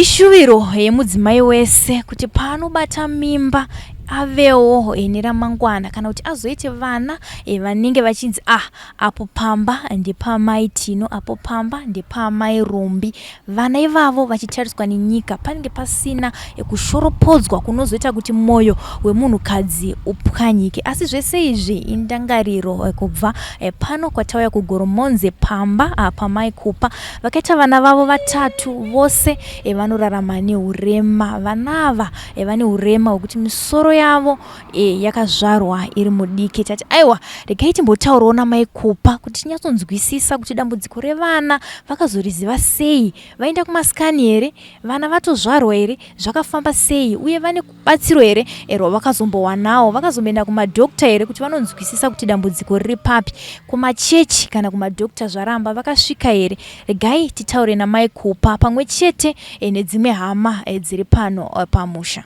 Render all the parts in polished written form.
Ishuviro yemudzimai wese kuti paanobata mimba avewo neramangwana kana kuti azoite vana vanenge vachinzi apo pamba ndepamai Tino, apo pamba ndepamai Rombi. Vana ivavo vachitariswa nenyika panenge pasina kushoropodzwa kunozoita kuti mwoyo wemunhukadzi upwanyike. Asi zvese izvi indangariro kubva pano kwatauya kuGoromonze pamba pamai Kupa vakaita vana vavo vatatu vose vanorarama neurema. Vana ava vane urema hwekuti misoro yavo yakazvarwa iri mudiki. Tati aiwa regai timbotaurawo namai Kupa kuti tinyatsonzwisisa kuti dambudziko revana vakazoriziva sei, vaenda kumasikani here, vana vatozvarwa here, zvakafamba sei, uye vane batsiro here rwavakazombowanawo, vakazomboenda kumadhokta here kuti vanonzwisisa kuti dambudziko riri papi, kumachechi kana kumadhokta zvaramba vakasvika here. Regai titaure namai Kupa pamwe chete nedzimwe hama dziri pano pamusha.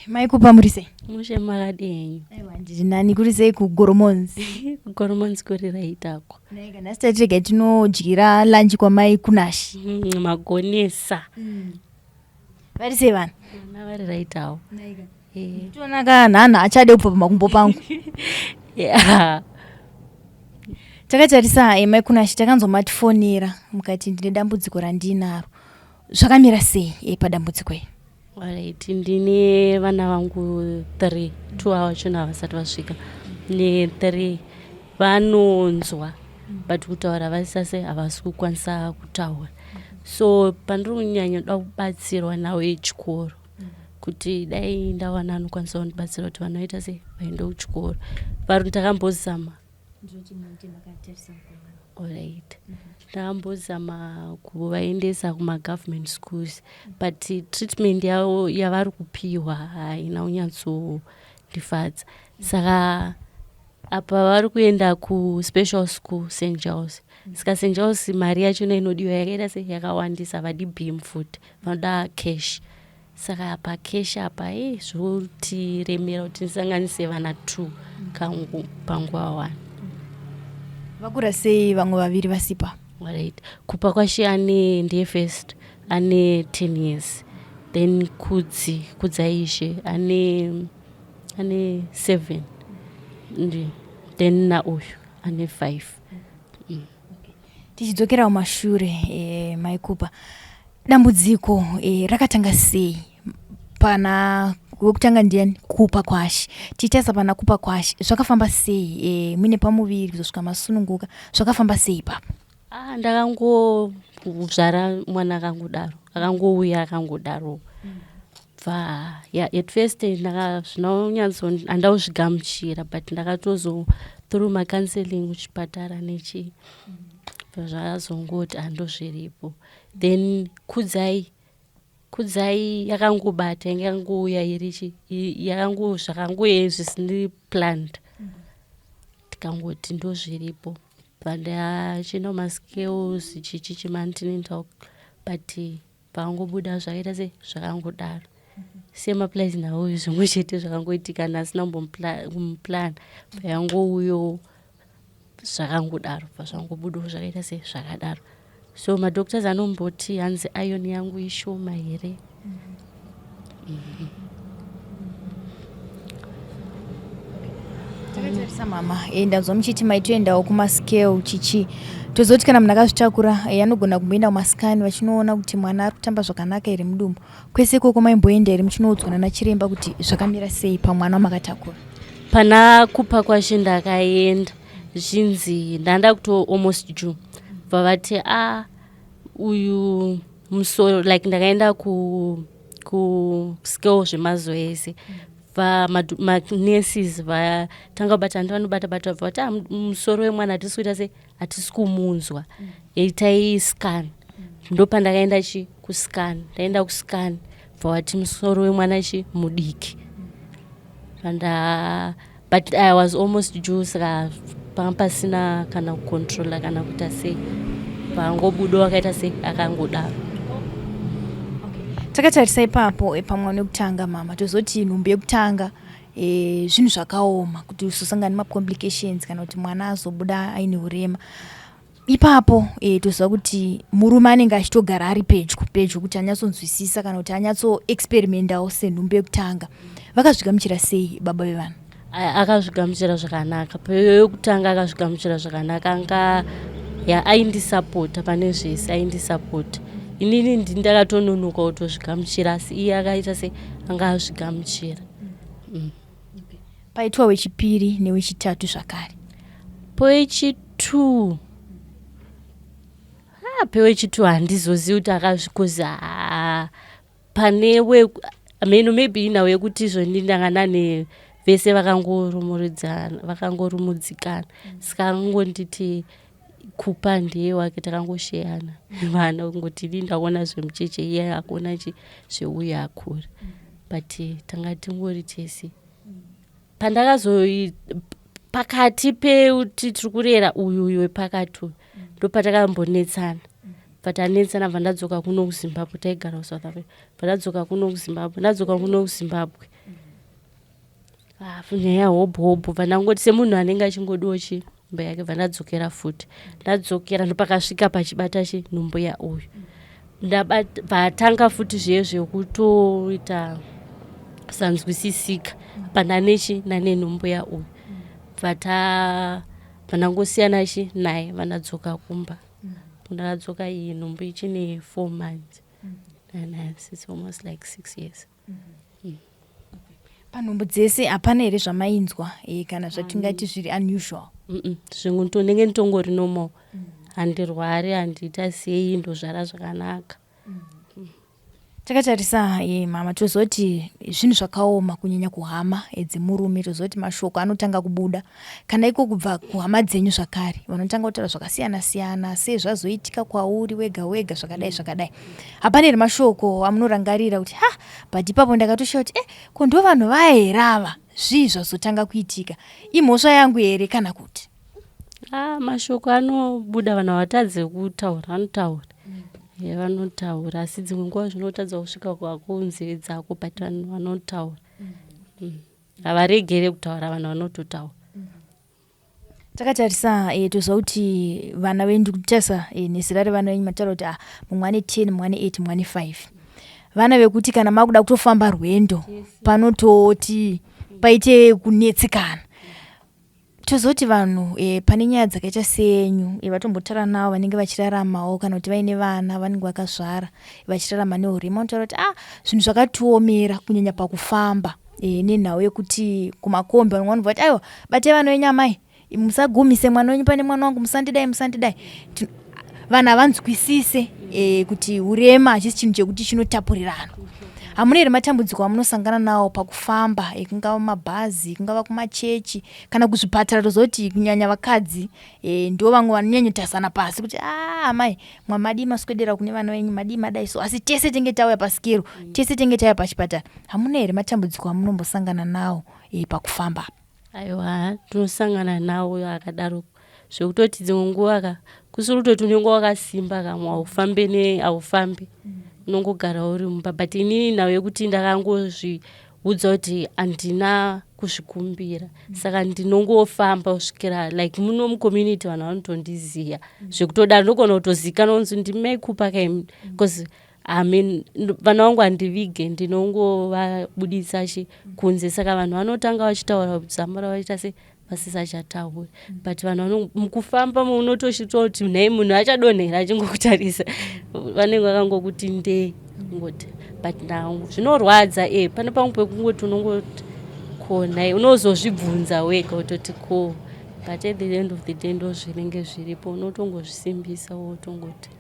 Mai Kupa muri sei? Mushe makadini. Aiwa ndiri nani, kuri sei kuGoromonze? kuGoromonze kuri raitako. Naika nhasi tega tinodyira lunch kwamai Kunashi. Magonesa. Vari sei vana? Vana vari raitawo. Naika. Eh. Nhana achade kubva pamakumbo pangu. Yeah. Takatarisa mai Kunashi, takanzwa matifonera mukati ndine dambudziko randinaro. Zvakamira sei padambudziko iri? Alright, ndine vana vangu 3, 2 avachona havasati vasvika. Ne3 vanonzwa but kutaura vasase havasi kukwanisa kutaura. So pandiri kunyanya da kubatsirwa nawo echikoro kuti dai ndawana anokwanisa kundibatsira kuti vana vaita sei vaende kuchikoro. Vari takambozama. Alright. Takambozama kuvaendesa kumagovernment schools but treatment yavo yavari kupiwa haina unyatsondifadza. Saka apa vari kuenda kuspecial school St. Giles. Saka St. Giles mari yachona inodiwa yakaita sei yakawandisa, havadi beam futi, vanoda cash. Saka apa cash apa zvotiremera kuti ndisanganise vana 2 kangu panguva 1. Vakura sei vamwe vaviri vasipa? Right. Kupa Kwashi ndiye first, ane 10 years. Then Kudzaishe ane 7. Ndi. Then na uyu ane 5. Tichidzokera kumashure mai Kupa, dambudziko rakatanga sei? Pana wekutanga ndiani? Kupa Kwashi. Tichasa pana Kupa Kwashi zvakafamba sei? Muine pamuviri kuzosvika masununguka zvakafamba sei ipapo? Ndakangozvara mwana akangouya akangodaro. At first handauzvigamuchira but ndakatozo through macounseling kuchipatara nechi zvazongoti handozviripo. Then Kudzai yakangobata, yakangouya irichi zvakangoye zvisini planned. Tikangoti ndozviripo. Pandachina maskills chichichimantinental but pangobuda zvakaita sei zvakangodaro. Semaplace nawo zvimwe chete zvakangoitika nasina kumplan. Payangouyo zvakangodaro, pazvangobudawo zvakaita sei zvakadaro. So madoctors anomboti hanzi iron yangu ishoma here. Takatarisa mama, ndanzwa muchiti maitoendawo kumascale chichi. Tozoti kana munhu akazvitakura anogona kumboenda kumasikani vachinoona kuti mwana ari kutamba zvakanaka here mudumbu. Kwese ikoko maimboenda here muchinoudzwa nachiremba kuti zvakamira sei pamwana wamakatakura? Pana Kupa Kwashi ndakaenda zvichinzi ndanda kuto almost June. Vavati uyu musoro like ndakaenda ku-scale zvemazuva ese. Manurses vatanga kubata vanobata vati musoro wemwana hatisi kuita sei, hatisi kumunzwa. Itai scan. Ndopandakaenda kuscan. Ndaenda kuscan vati musoro wemwana mudiki. But I was almost due, saka panga pasina kana kucontrola kana kuita sei. Pangobudo wakaita sei akangodaro. Takatarisa ipapo pamwana wekutanga mama, tozoti nhumbi yekutanga zvinhu zvakaoma kuti usosangana macomplications kana kuti mwana azobuda aine urema. ipapo toziva kuti murume anenge achitogara ari pedyo kuti anyatsonzwisisa kana kuti anyatsoexperimendawo senhumbi yekutanga. Vakazvigamuchira sei baba vevana? Akazvigamuchira zvakanaka. Peyokutanga akazvigamuchira zvakanaka, anga aindisapota pane zvese, aindisapota. Inini ndakatononoka kutozvigamuchira, asi iye akaita se anga azvigamuchira. Paitwa wechipiri newechitatu zvakare. Pewechitatu handizozivi kuti akazvikozi pane maybe inawo yekuti izvoni ndangana vese vakangorumudzikana, saka angonditi kupa ndiye wake, takangosheyana vana kungoti ini ndakuona zvemucheche iye akuona zveuye akura, but tanga tingori tese. Pakati peuti tiri kurera uyu wepakati ndopatakambonetsana, patanetsana vandadzoka kuno kuZimbabwe, taigara kuSouth Africa, vandadzoka kuno kuZimbabwe, ndadzoka kuno kuZimbabwe. Nyaya hobho vandangoti semunhu anenge achingodiwo nhumbu yake, vandadzokera futi. Ndadzokera ndopakasvika pachibata nhumbu yauyu. Patanga futi zvekutoita sanzwisisika nane nhumbu yauyu. Vandangosiyana naye, vandadzoka kumba. Ndakadzoka iyi nhumbu ichine 4 months. And it's almost like 6 years. Panhumbu dzese hapana here zvamainzwa kana zvatingati zviri unusual? Zvimwe ndenge nditongori normal. Handirwari, handiita sei, ndozvara zvakanaka. Takatarisa mama, tozoti zvinhu zvakaoma kunyanya kuhama dzemurume, tozoti mashoko anotanga kubuda kana iko kubva kuhama dzenyu zvakare, vanotanga kutaura zvakasiyana-siyana, sei zvazoitika kwauri wega zvakadai. Hapana here mashoko amunorangarira kuti but ipapo ndakatoshaura kuti ko ndo vanhu vaera ava, zvii zvazotanga kuitika, imhosva yangu here kana kuti? Mashoko anobuda, vanhu havatadze kutaura, vanotaura. Vanotaura, asi dzimwe nguva zvinotadza kusvika kunzeve dzako, but vanhu vanotaura. Havaregere kutaura, vanhu vanototaura. Takatarisa toziva kuti vana venyu, kutarisa nezera revana venyu, mataura kuti mumwe ane 10, mumwe ane 8, mumwe ane 5. Vana vekuti kana makuda kutofamba rwendo panototi paite kunetsekana. Tozoti vanhu pane nyaya dzakaita senyu vatombotaura navo vanenge vachiraramawo kana kuti vaine vana vanenge vakazvara vachirarama neurema, unotaura kuti zvinhu zvakatiomera kunyanya pakufamba nenhau yekuti kumakombi vanobva kuti aiwa batai vana venyu amai, musagumise mwana wenyu pane mwana wangu, musandidai. Vanhu havanzwisise kuti urema hachisi chinhu chekuti chinotapurirana. Hamuna here matambudziko amunosangana nawo pakufamba, kungava mabhazi, kungava kumachechi kana kuzvipatara? Tozoti kunyanya vakadzi ndo vamwe vanonyanyotasana pasi kuti amai mwamadi maswedera kune vana venyu, madi madai so, asi tese tenge tauya pasikero, tese tenge tauya pachipatara. Hamuna here matambudziko amunombosangana nawo pakufamba? Aiwa, tinosangana nawo akadaro, zvekutoti dzimwe nguva kusiri kutoti unenge wakasimba kamwe haufambi, unongogara uri mumba. But inini nhau yekuti ndakangozviudza kuti handina kuzvikumbira, saka ndinongofamba kusvikira like muno mucommunity vanhu vanotondiziya zvekutodaro, ndogona kutozikana kunzi ndimaikupa kaimi, because vana vangu handivige, ndinongovabudisa kunze, saka vanhu vanotanga vachitaura kuti zama ravo vaita se vasisachatauri. But vanhu mukufamba munotosvitwa kuti nhai munhu achadonhera achingokutarisa, vanenge vakangokuti ndee ngoti. But now zvinorwadza, pane pamwe pekungoti unongoti ko nhai, unozozvibvunza wega utoti ko, but at the end of the day ndo zvinenge zviripo, unotongozvisimbisa wotongoti.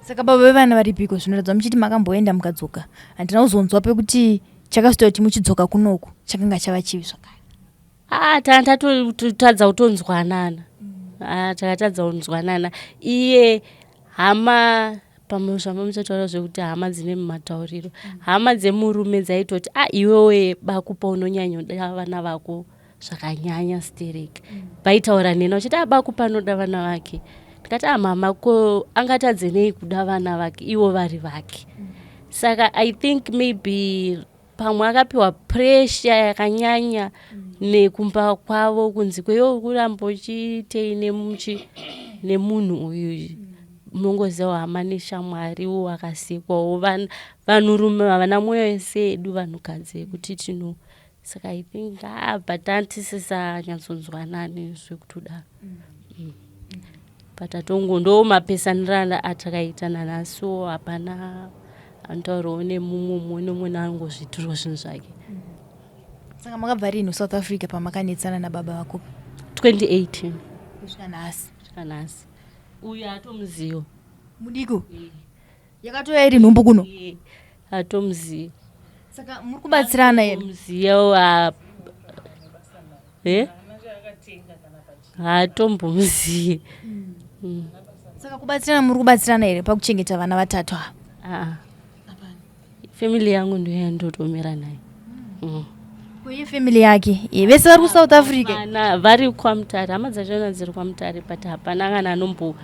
Saka baba vevana varipiko zvinoratidza muchiti makamboenda mukadzoka, handina kuzonzwa pekuti chakasvita kuti muchidzoka kunoku chakanga chava chivi zvakare? Tatadza kutonzwanana, takatadza kunzwanana. Iye hama pamuzvamba muchataura zvekuti hama dzine mumatauriro, hama dzemurume dzaitoti iwewe bakupa unonyanyoda vana vako zvakanyanya stereki. Vaitaura nena uchiti bakupa anoda vana vake. Ndikati mama ko angatadze nei kuda vana vake ivo vari vake. Saka I think maybe pamwe akapiwa pressure yakanyanya nekumba kwavo kunzi kweyo kuramba uchitei nemunhu uyu munongozivawo hama neshamwariwo akasikwawo vanhurume havana mwoyo wese edu vanhukadzi kuti tino saka I think but antisisanyatsodzwanani zvekutodaro but atongondo mapesanirana atakaitana naso hapana anotaurawo nemumwe anongozviitirawo zvinhu zvake. Saka makabva rini South Africa pamakanetsana nababa vako? 2018 kusvika nhasi. Uyu hatomuzivo mudiko yakatouya iri nhumbu kuno hatomuzivo. Saka muri kubatsirana here? Muzivo hatombomuzivi. Saka kubatsirana muri kubatsirana here pakuchengeta vana vatatu ava? Family yangu ndiyo yandotomira naye. Kuye family yake vese vari kuSouth Africa? Vari kwaMutare, hama dzachona dziri kwaMutare, but hapana kana anombo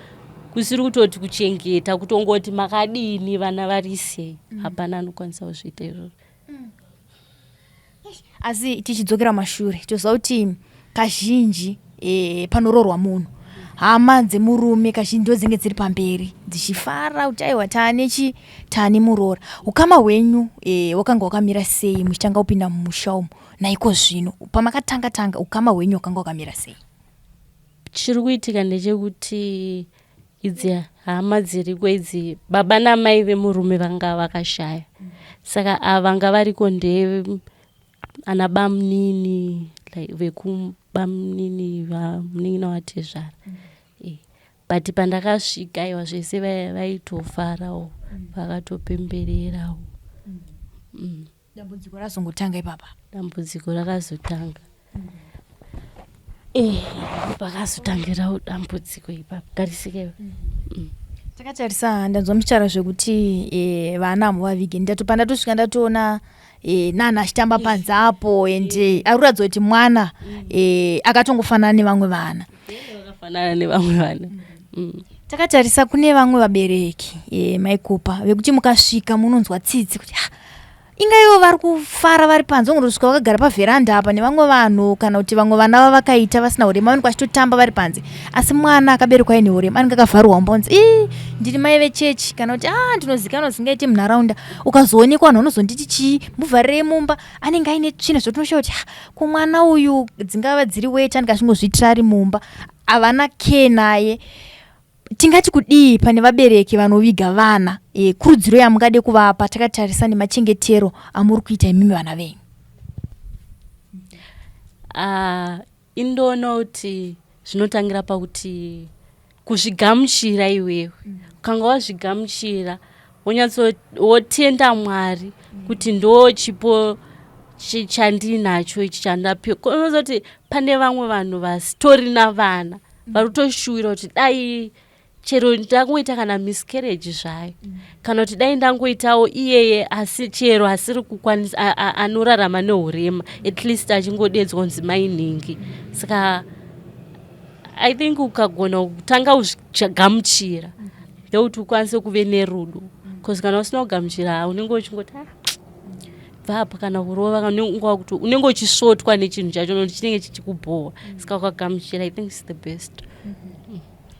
kusiri kutoti kuchengeta kutongoti makadini vana varisei, hapana anokwanisa kuzviita izvozvo. Asi tichidzokera mashure toziva kuti kazhinji panoroorwa munhu hama dzemurume kazhinji ndo dzinenge dziri pamberi dzichifara kuti aiwa taane muroora. Ukama hwenyu wakanga wakamira sei muchitanga kupinda mumusha umu naiko zvino pamakatanga ukama hwenyu wakanga wakamira sei? Chiri kuitika ndechekuti idzi hama dziriko idzi baba namai vemurume vanga vakashaya, saka ava vanga variko ana bamunini vekubamunini vamunini watezvara. But pandakasvika iwa zvese vaitofarawo vakatopembererawo. Dambudziko razongotanga ipapa? Dambudziko rakazotanga. Pakazotangirawo dambudziko ipapa garisikewo. Takatarisa ndanzwa muchitaura zvekuti vana hamuvavige, pandatosvika ndatoona nana achitamba panze apo ende arikuratidza kuti mwana akatongofanana nevamwe vana. Vakafanana nevamwe vana. Takatarisa kune vamwe vabereki maikupa vekuti mukasvika munonzwa tsitsi kuti ingaiwo vari kufara vari panze, ungotosvika vakagara pavheranda apa nevamwe vanhu kana kuti vamwe vana vavakaita vasina urema vanenge vachitotamba vari panze, asi mwana akaberekwa aine urema anenge akavharwa mbonzi ndiri mai vechechi kana kuti ndinozikanwa zingaite munharaunda. Ukazoonekwa vanhu vanozonditi chii muvharirei mumba, anenge aine tsvina zvotonoshaura kuti kumwana uyu dzingava dziri weti anenge achingozviitira ari mumba havana ke naye. Tingati kudii pane vabereki vanoviga vana, kurudziro yamungade kuvapa takatarisa nemachengetero amuri kuita imimi vana venyu? Indoona kuti zvinotangira pakuti kuzvigamuchira iwewe. Ukanga wazvigamuchira wotenda Mwari kuti ndo chipo chandinacho ichi chandapiwa. Kunozoti pane vamwe vanhu vasitorina vana varutoshuwira kuti dai chero ndangoita kana miscarriage zvayo kana kuti dai ndangoitawo iyeye asi chero asiri kukwanisa anorarama neurema at least achingodedzwa kunzi mainhingi. Saka I think ukagona kutanga uchagamuchira ndeuti ukwanise kuve nerudo, because kana usina kugamuchira unenge uchingoti bva kana kurova unenge uchisvotwa nechinhu chacho nokuti chinenge chichikubhowa. Saka ukagamuchira I think it's the best.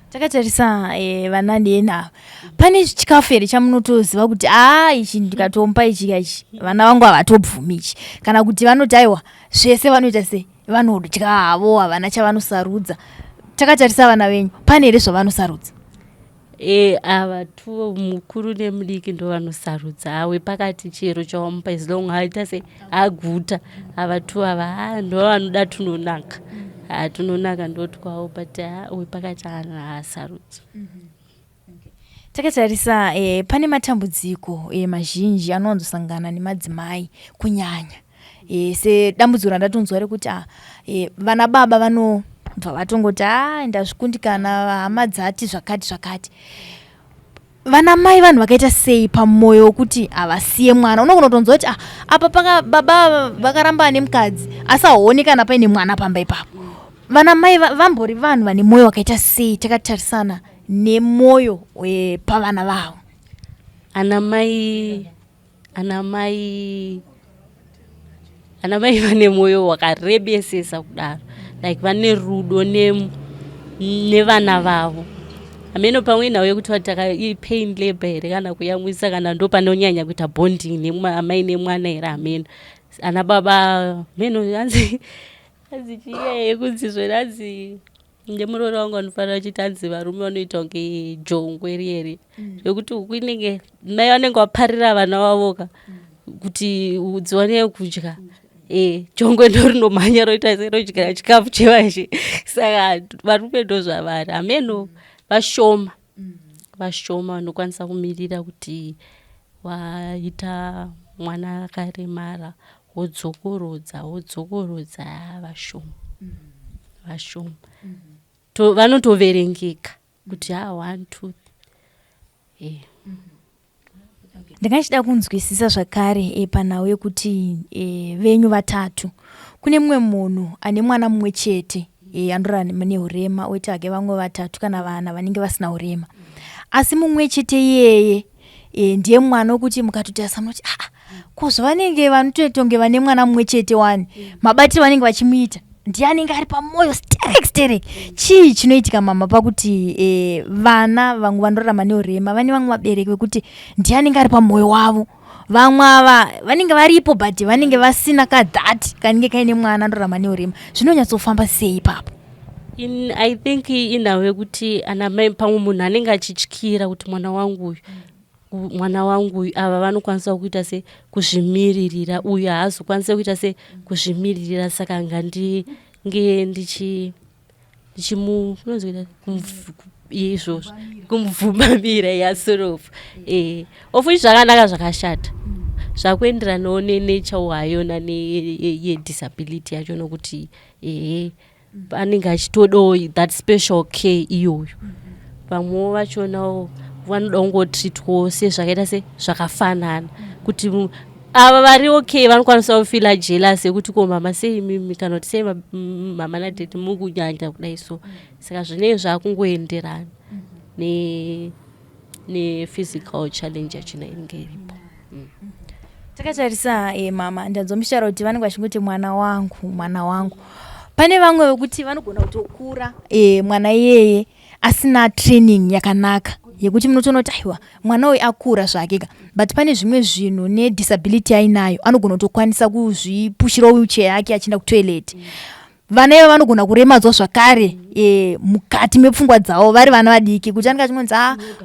Takatarisa vana ndenavo pane chikafu here chamunotoziva kuti ichi ndikatompa ichi vana vangu havatobvumi ichi, kana kuti vanoti aiwa zvese vanoita sei vanodya havo havana chavanosarudza? Takatarisa vana venyu pane here zvavanosarudza? Ava tu mukuru nemudiki ndo vanosarudza. Wepakati chero chawamupa as long aita se aguta ava tu ava ndo vanoda tunonaka. Tunonaka ndoti kwawo but wepakati haasarudzi. Takatarisa pane matambudziko mazhinji anowanzosangana nemadzimai kunyanya sedambudziko randatonzwa rekuti vana baba vanobva vatongoti ndazvikundikana hama dzati zvakati. Vana mai vanhu vakaita sei pamwoyo wekuti havasiye mwana? Unogona kutonzwa kuti apa baba vakaramba nemukadzi asi haonekana paine mwana pamba ipapo. Vana mai vambori vanhu vane mwoyo wakaita sei takatarisana nemwoyo pavana vavo? ana mai vane mwoyo wakarebesesa kudaro, like vane rudo nevana vavo. Ameno pamwe nawe kuti pain labor here kana kuyamwisa kana ndo panonyanya kuita bonding neamai nemwana here. Ameno ana baba meno hanzi chiyeye kunzi zvenanzi ngemuroro wangu anofanira kuchiti hanzi varume vanoita kunge jongwe riyeri zvekuti huku inenge mai vanenge vaparira vana vavoka kuti dziwane kudya. Jongwe ndo rinomhanya roita serodyira chikafu chevazhe. Saka varume ndo zvavari. Ameno vashoma vanokwanisa kumirira kuti waita mwana akaremara wodzokorodza vashoma vanotoverengeka kuti 1 2 ndingachida kunzwisisa zvakare panhau yekuti venyu vatatu kune mumwe munhu ane mwana mumwe chete andorarama neurema oita hake vamwe vatatu kana vana vanenge vasina urema, asi mumwe chete iyeye ndiye mwana wokuti mukatotarisa munoti ko zvavanenge vanotoitonge vane mwana mumwe chete wani mabatiro vanenge vachimuita ndiye anenge ari pamwoyo stereki. Chii chinoitika mama pakuti vana vamwe vanorarama neurema vane vamwe vabereki vekuti ndiye anenge ari pamwoyo wavo, vamwe ava vanenge varipo but vanenge vasina kadhati kanenge kaine mwana andorarama neurema, zvinonyatsofamba sei ipapo? I think inhau yekuti ana mai pamwe munhu anenge achityira kuti mwana wangu uyu ava vanokwanisa kuita se kuzvimiririra, uyu haazokwanisa kuita se kuzvimiririra, saka nge izvozvo kumubvumamira yasorofu ofuti zvakanaka zvakashata zvakuenderanawo nechauhayona yedisability yacho, nokuti anenge achitodawo that special care iyoyo. Vamwewo vachonawo vanoda kungotreatwawo sezvakaita se zvakafanana, kuti ava vari okay vanokwanisa kufila jealous yekuti ko mama sei mimi kana kuti sei mama nadhedhi mukunyanya kudai so. Saka zvinenge zvakungoenderana nephysical challenge yachina inenge iripo. Takatarisa mama ndanzomishara kuti vanenge vachingoti mwana wangu. Pane vamwe vekuti vanogona kutokura mwana iyeye asina training yakanaka yekuti munotoona kuti aiwa mwana uyu akura zvakeka, but pane zvimwe zvinhu nedisability ainayo anogona kutokwanisa kuzvipushira wheelchair yake achienda kutoilet. Vana ivo vanogona kuremadzwa zvakare mukati mepfungwa dzavo vari vana vadiki, kuti anenge achingoti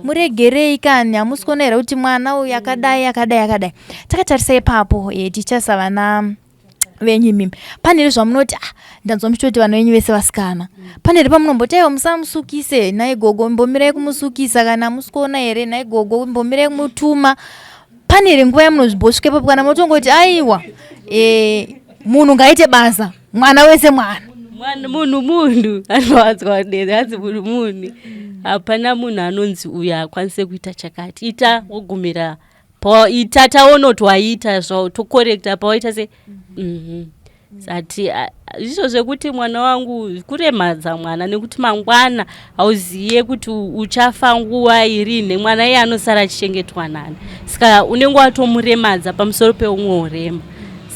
muregerei kani hamusi kuona here kuti mwana uyu akadai. Takatarisa ipapo tichasa vana venyu mimi, pane zvamunoti ndanzwa muchitoti vana venyu vese vasikana, pane pamunomboti aiwa musamusukise naigogo mbomirai kumusukisa, kana hamusi kuona here naigogo mbomirai kumutuma. Pane nguva yamunozvimbosvika ipapo kana motongoti aiwa munhu ngaite basa, mwana wese munhu anowanzwa ndezi hanzi munhu. Hapana munhu anonzi uyu akwanise kuita chakati, ita wogumira ita taonotwaita tokorekta pawaita se sati izvo zvekuti mwana wangu kuremadza mwana, nekuti mangwana hauziye kuti uchafa nguva irini, mwana iye anosara achichengetwa nani, saka unenge watomuremadza pamusoro peumwe urema.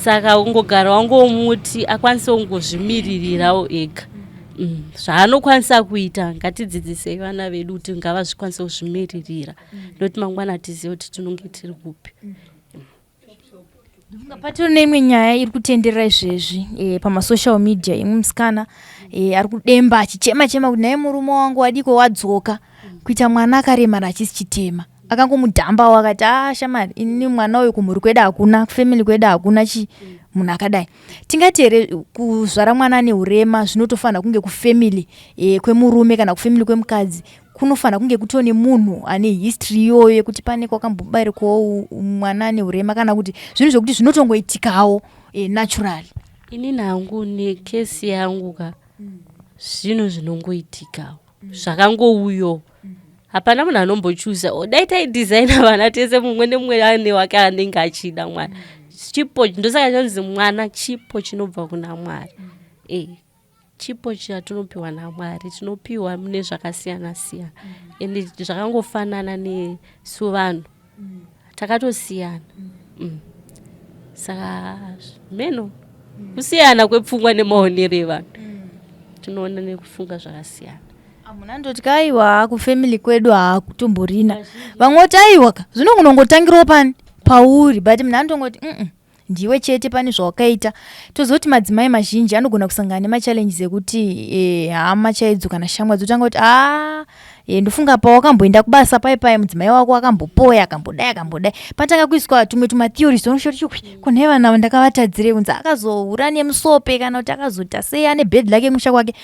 Saka ungogara wangomuti akwanise kungozvimiririrawo ega zvaanokwanisa kuita. Ngatidzidzisei vana vedu kuti ngavazvikwanise kuzvimiririra, nokuti mangwana hatizive kuti tinonge tiri kupi. Patiro neimwe nyaya iri kutenderera izvezvi pamasocial media, imwe musikana ari kudemba achichema kuti naye murume wangu wadiko wadzoka kuita mwana akaremara achisi chitema, akangomudhambawo akati shamari ini mwana uyu kumhuri kwedu hakuna, kufamily kwedu hakuna munhu akadai. Tingati here kuzvara mwana ane urema zvinotofanira kunge kufamily kwemurume kana kufamily kwemukadzi kunofanira kunge kutone munhu ane history iyoyo yekuti pane kwakambobairikawo mwana ane urema, kana kuti zvinhu zvokuti zvinotongoitikawo naturally. Ini nangu nekesi yangu zvinhu zvinongoitikawo zvakangouyo. Hapana munhu anombochuza dai taidesigna vana tese mumwe nemumwe ane wake anenge achida mwana. Chipo ndosaka chanzi mwana chipo chinobva kuna Mwari. Chipo chatinopiwa naMwari tinopiwa mune zvakasiyana siyana, ende zvakangofanana nesu vanhu takatosiyana. Saka meno kusiyana kwepfungwa nemaonero evanhu tinoona nekufunga zvakasiyana. Amuna ndoti kaiwa kufamily kwedu hakutomborina vamoti aiwaka zvino kunongotangirawo pani pauri but munhu anotongoti ndiwe chete pane zvawakaita. Tozoti madzimai mazhinji anogona kusangana nemachallenges ekuti hama chaidzo kana shamwa dzotanga kuti ndofunga pawakamboenda kubasa pai mudzimai wako akambopoya akambodai patanga kuiswa tumwe tumatheories unoshoti kune vana ndakavatadzire kunzi akazohura nemusope kana kuti akazota sei ane bhedhi lake musha kwake.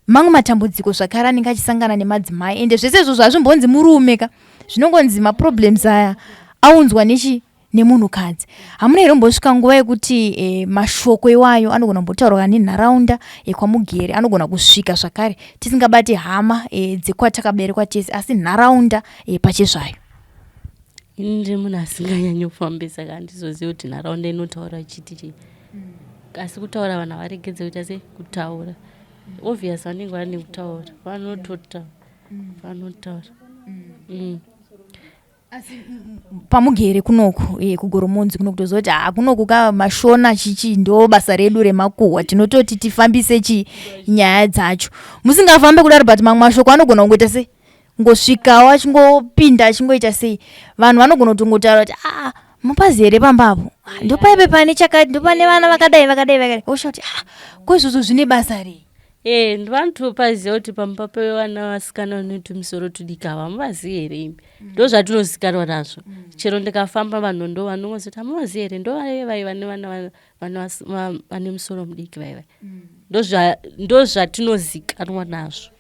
Mamwe matambudziko zvakare anenge achisangana nemadzimai ende zvese izvozvo hazvimbonzi murume ka zvinongonzi maproblems aya aunzwa nemunhukadzi. Hamuna here kumbosvika nguva yekuti mashoko iwayo anogona kumbotaurwa nenharaunda kwamugere anogona kusvika zvakare tisingabati hama dzekwatakaberekwa tese asi nharaunda pachezvayo. Inde munhu asinganyanyofambisa ka ndizoziva kuti nharaunda inotaura chiti asi kutaura vanhu avaregedze kuita sei kutaura obvious vanenge vane kutaura vanotaura pamugere kunoku kugoromonzi kunokutoziva kuti kunoku mashona chichi ndo basa redu remakuhwa tinototi tifambise nyaya dzacho musingafambe kudaro but mamwe mashoko anogona kungoita sei ngosvikawo achingopinda achingoita sei vanhu vanogona kutongotaura kuti mupazi here pambapo ndopaipe pane chakati ndopane vana vakadai osha kuti kwezvozvo zvine basa rei. Ndivanotopaziva kuti pamba pevana vasikana vanoita misoro tudika hamuvazivi here imbi ndo zvatinozikanwa nazvo chero ndikafamba vanhu ndo vanongozoti hamuvazivi here ndo vai vane musoro mudiki vai ndo zvatinozikanwa nazvo.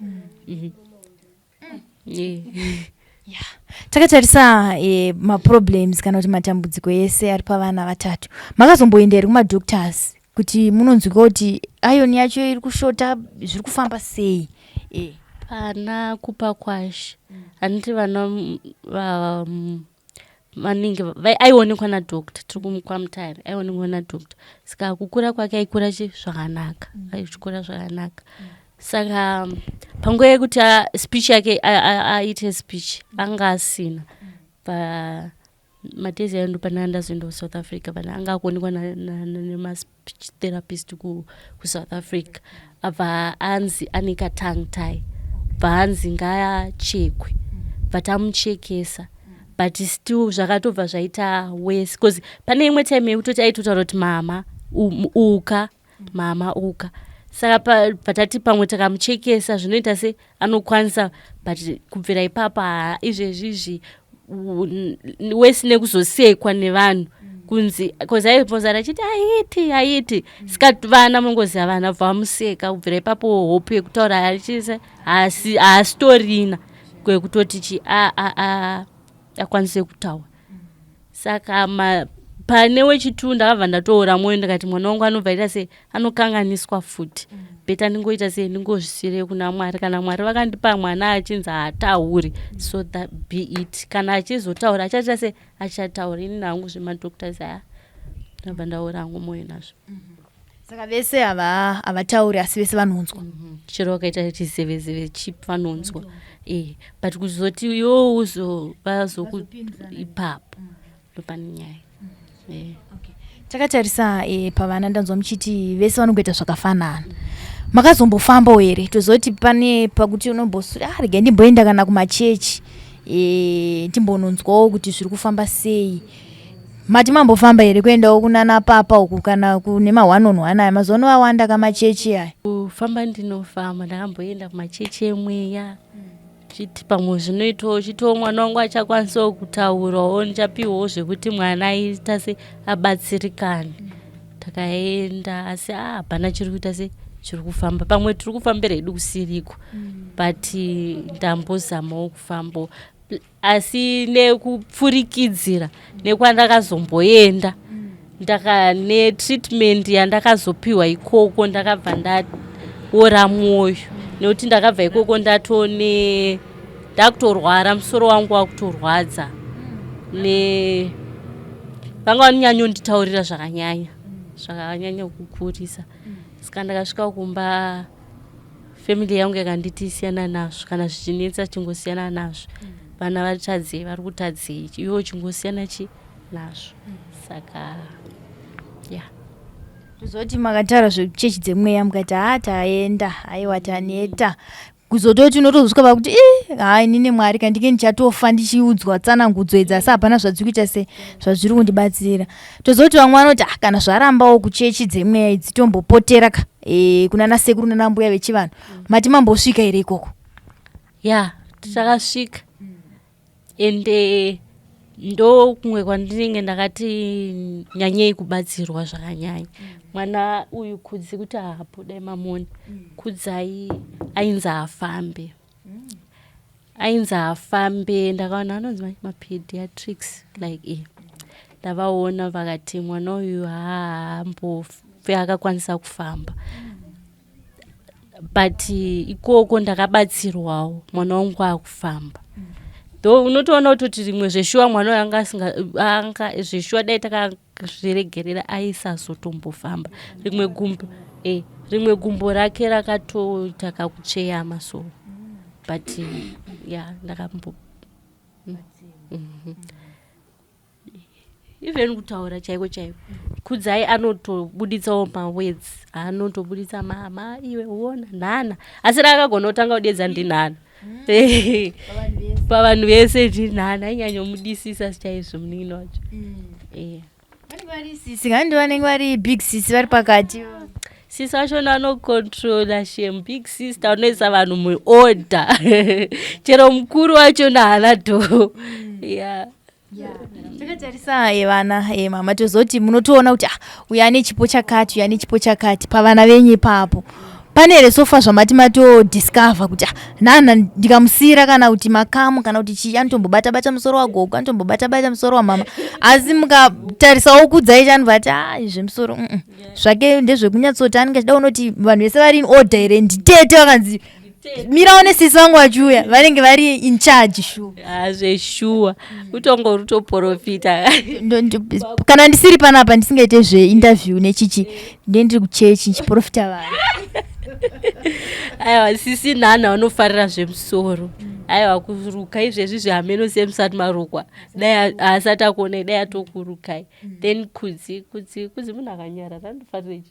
Takatarisa maproblems kana kuti matambudziko ese ari pavana vatatu makazomboenda here kumadoctors kuti munonzwika kuti ayoni yacho iri kushota zviri kufamba sei? Pana kupa kwashi handiti vana maningi aionekwa nadhokta tiri kumutare aionekwa nadhokta saka kukura kwake aikura zvakanaka aichikura zvakanaka saka panguva yekuti speech yake aite speech anga asina matezi ayo ndopana ndazoenda kuSouth Africa pana anga akuonekwa nemaspeech therapist kuSouth Africa abva anzi aneka tongue tie bva anzi ngaachekwe bva tamuchekesa but still zvakatobva zvaita worse because pane imwe time yekutoti aitotaura kuti mama uka saka patati pamwe takamuchekesa zvinoita se anokwanisa but kubvira ipapa izvezvizvi wese nekuzosekwa nevanhu kunzi because aibvonzara achiti haiti saka vana munongoziva vana bvamuseka kubvira ipapo hope yekutaura achise haasitorina kwekutoti akwanise kutaura saka pane wechitu ndakabva ndatoora mwoyo ndikati mwana wangu anobva ita sei anokanganiswa futi beta ndingoita sei ndingozvisire kuna Mwari kana Mwari vakandipa mwana achinzi haatauri so that be it kana achizotaura achaita sei achataura ini nangu zvemadoctors aya ndabva ndaora hangu mwoyo nazvo. Saka vese havatauri asi vese vanonzwa chero wakaita chizevezeve chipi vanonzwa but kuzoti iwo uzovazvo ipapo ndopane nyaya. Takatarisa pavana ndanzwa muchiti vese vanongoita zvakafanana makazombofambawo here tozoti pane pakuti unombosura regai ndimboenda kana kumachechi timbononzwawo kuti zviri kufamba sei mati mambofamba here kuendawo kunana papa uku kana kune ma1-on-1 aya mazuva ano awanda kamachechi aya? Kufamba ndinofamba ndakamboenda kumachechi emweya chiti pamwe zvinoitawo chitiwo mwana wangu achakwanisawo kutaurawo ndichapiwawo zvekuti mwana aita se abatsirikane takaenda asi hapana chiri kuita se chiri kufamba pamwe tiri kufambira hedu kusiriko but ndambozamawo kufambawo asi nekupfurikidzira nekwandakazomboenda netreatment yandakazopiwa ikoko ndakabva ndaora mwoyo nekuti ndakabva ikoko ndakutorwara musoro wangu wakutorwadza vanga vanonyanyonditaurira zvakanyanya kukurisa saka ndakasvika kumba family yangu yakanditi siyana nazvo kana zvichinetsa chingosiyana nazvo vana vatadzei vari kutadzei iwo chingosiyana nazvo saka kuzoti makataura zvekuchechi dzemweya mukati taenda aiwa taneta kuzototi unotozosvika pakuti hai nini Mwari kandike ndichatofa ndichiudzwa tsanangudzo idzi asi hapana zvadziri kuita zvazviri kundibatsira. Tozoti vamwe vanoti kana zvarambawo kuchechi dzemweya idzi tombopotera kuna nasekuru nana mbuya vechivanhu mati mambosvika here ikoko? Ya takasvika ende ndo kumwe kwandinenge ndakati nyanyei kubatsirwa zvakanyanya. Mwana uyu Kudzi kuti hapo dai mamoni Kudzi ainzi afambe ndakaona anonzi mapediatrics like ndavaona vakati mwana uyu haambofe akakwanisa kufamba, but ikoko ndakabatsirwawo mwana wangu akufamba. Though unotoona kuti rimwe zveshuwa mwana uyu anga zveshuwa dai takazviregerera aisazotombofamba. Rimwe gumbo rake rakatoita kakucheyama so but ndakambo even kutaura chaiko Kudzi anotobuditsawo mawords, anotobuditsa mama iwe uona nhana, asi rakagona kutanga kudedza ndinhana pavanhu vese ndinhana ainyanyomudisisa chaizvo munin'ina wacho. Sisi kandi vanenge vari big sisi vari pakati. Sisi vachona anocontrola shem. Big sister unoisa vanhu muorder chero mukuru wacho nahala dho. Takatarisa vana mama tozoti munotoona kuti uyu ane chipo chakati uyu ane chipo chakati pavana venyu ipapo pane here sofa zvamati matodiscover kuti nhana ndikamusiyira kana kuti makamu kana kuti chii anotombobata-bata musoro wagogo anotombobata-bata musoro wamama, asi mukatarisawo Kudzi chanobva ati zvemusoro zvake ndezvekunyatsoti anenge achida kunoti vanhu vese vari in order here nditete vakanzi mirawo nesisi vangu vachiuya vanenge vari in charge zveshuwa utongori utoprofita. Kana ndisiri panapa ndisingaite zveinterview nechichi ndendiri kuchechi ndichiprofita vanhu. Aiwa sisi nhana vanofarira zvemusoro. Aiwa kuruka izvezvi zvehameno semusati marukwa dai asati akuonai dai atokurukai. Then Kudzi munhu akanyarara anofarira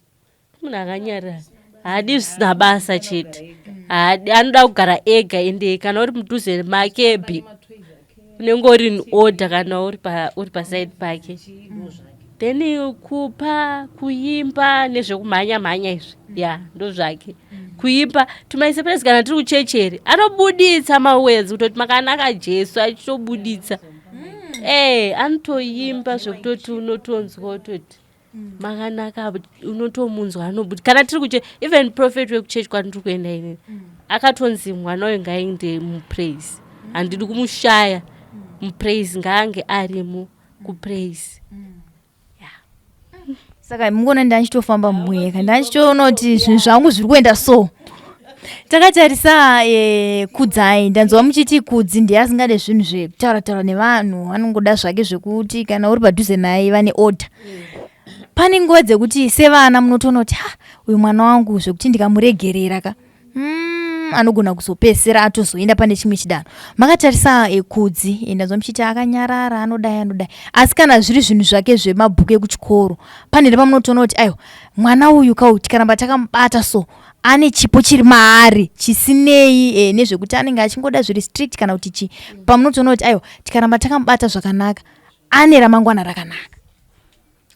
munhu akanyarara haadi zvisina basa chete, anoda kugara ega ende kana uri mudhuze makebhi unenge uri in order kana uri paside pake. Then kupa kuimba nezvekumhanya izvi ndo zvake. Kuimba tumaisepuresi kana tiri kuchechere anobuditsa mawords kutoti makanaka Jesu achitobuditsa. Anotoimba zvekutoti unotonzwa kutoti makanaka unotomunzwa anobuditsa. Kana tiri kuchechi even prophet wekuchechi kwandiri kuenda inini akatonzi mwana uyu ngaende mupraise, handidi kumushaya mupraise, ngaange arimo kupraise. Saka mungona ndanchitofamba mumweka ndanchitoona kuti zvinhu zvangu zviri kuenda so. Takatarisa Kudzi ndanzwa muchiti Kudzi ndiye asingade zvinhu zvekutaura nevanhu, anongoda zvake zvekuti kana uri padhuze naye vane order. Pane nguva dzekuti sevana munotoona kuti uyu mwana wangu zvekuti ndikamuregerera anogona kuzopedzisira atozoenda pane chimwe chidanho. Makatarisa Kudzi ndanzwa muchiti akanyarara anodai asi kana zviri zvinhu zvake zvemabhuku ekuchikoro pane pamunotoona kuti aiwa mwana uyu kauti karamba takamubata so ane chipo chiri maari chisinei nezvekuti anenge achingoda zviri strict kana kuti chi. Pamunotoona kuti aiwa tikaramba takamubata zvakanaka ane ramangwana rakanaka.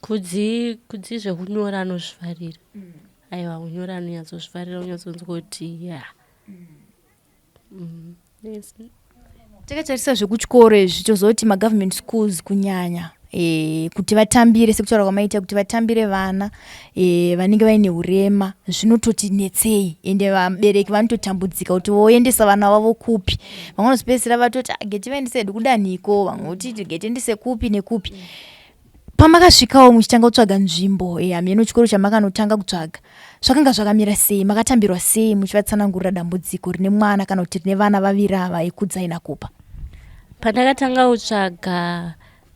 Kudzi zvekunyora anozvifarira. Aiwa unyora anonyatsozvifarira unyatsonzwa kuti Takatarisa zvekuchikoro izvi tozoti magovernment schools kunyanya kuti vatambire sekutaura kwamaita kuti vatambire vana vanenge vaine urema zvinototi netsei ende vabereki vanototambudzika kuti voendesa vana vavo kupi. Vamwe vanozopedzisira vatoti getivaendese hedu kudanhiko, vamwe kuti getiendese kupi nekupi. Pamakasvikawo muchitanga kutsvaga nzvimbo hameno chikoro chamakanotanga kutsvaga zvakanga zvakamira sei, makatambirwa sei muchivatsanangurira dambudziko rine mwana kana kuti rine vana vaviri ava Kudzi naKupa? Pandakatanga kutsvaga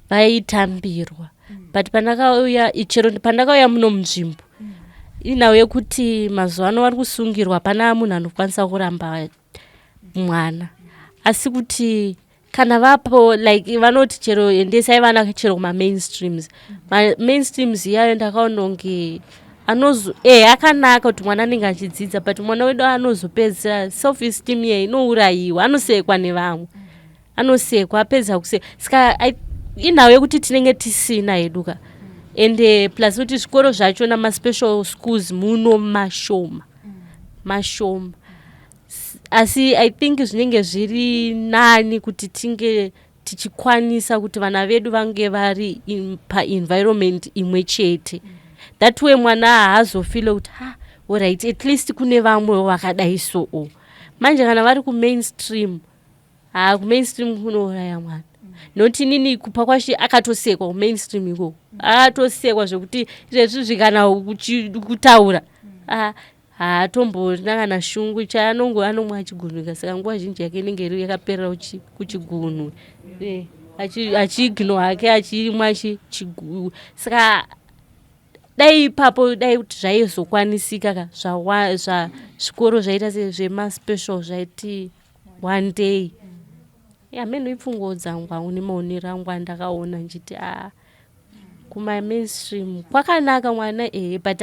vaitambirwa but pandakauya muno munzvimbo inhau yekuti mazuva ano vari kusungirwa hapana munhu anokwanisa kuramba mwana, asi kuti kana vapo like vanoti chero endesai vana chero kuma mainstreams iyayo ndakaona kunge akanaka kuti mwana anenge achidzidza, but mwana wedu anozopedzera self esteem ye inourayiwa, anosekwa nevamwe, anosekwa apedza kusekwa. Saka inhau yekuti tinenge tisina eduka, ende plus kuti zvikoro zvacho namaspecial schools muno mashoma. Asi I think zvinenge zviri nani kuti tinge tichikwanisa kuti vana vedu vange vari paenvironment imwe chete. That way mwana haazofile kuti alright, at least kune vamwe vakadai so. Manje kana vari kumainstream, kumainstream kunouraya mwana. Noti nini kupa kwashi akatosekwa kumainstream iko, akatosekwa zvekuti izvezvi zvikana kutaura haatomborina kana shungu, anomwe achigunhika. Saka nguva zhinji yake inenge iri yakaperera kuchigunhu, achigno hake achimwa chiguu. Saka dai ipapo dai kuti zvaizokwanisika zvikoro zvaita sezvemaspecial zvaiti one day, meno ipfungo dzangu hangu nemaonero angu andakaona nchiti kuma-mainstream kwakanaka mwana but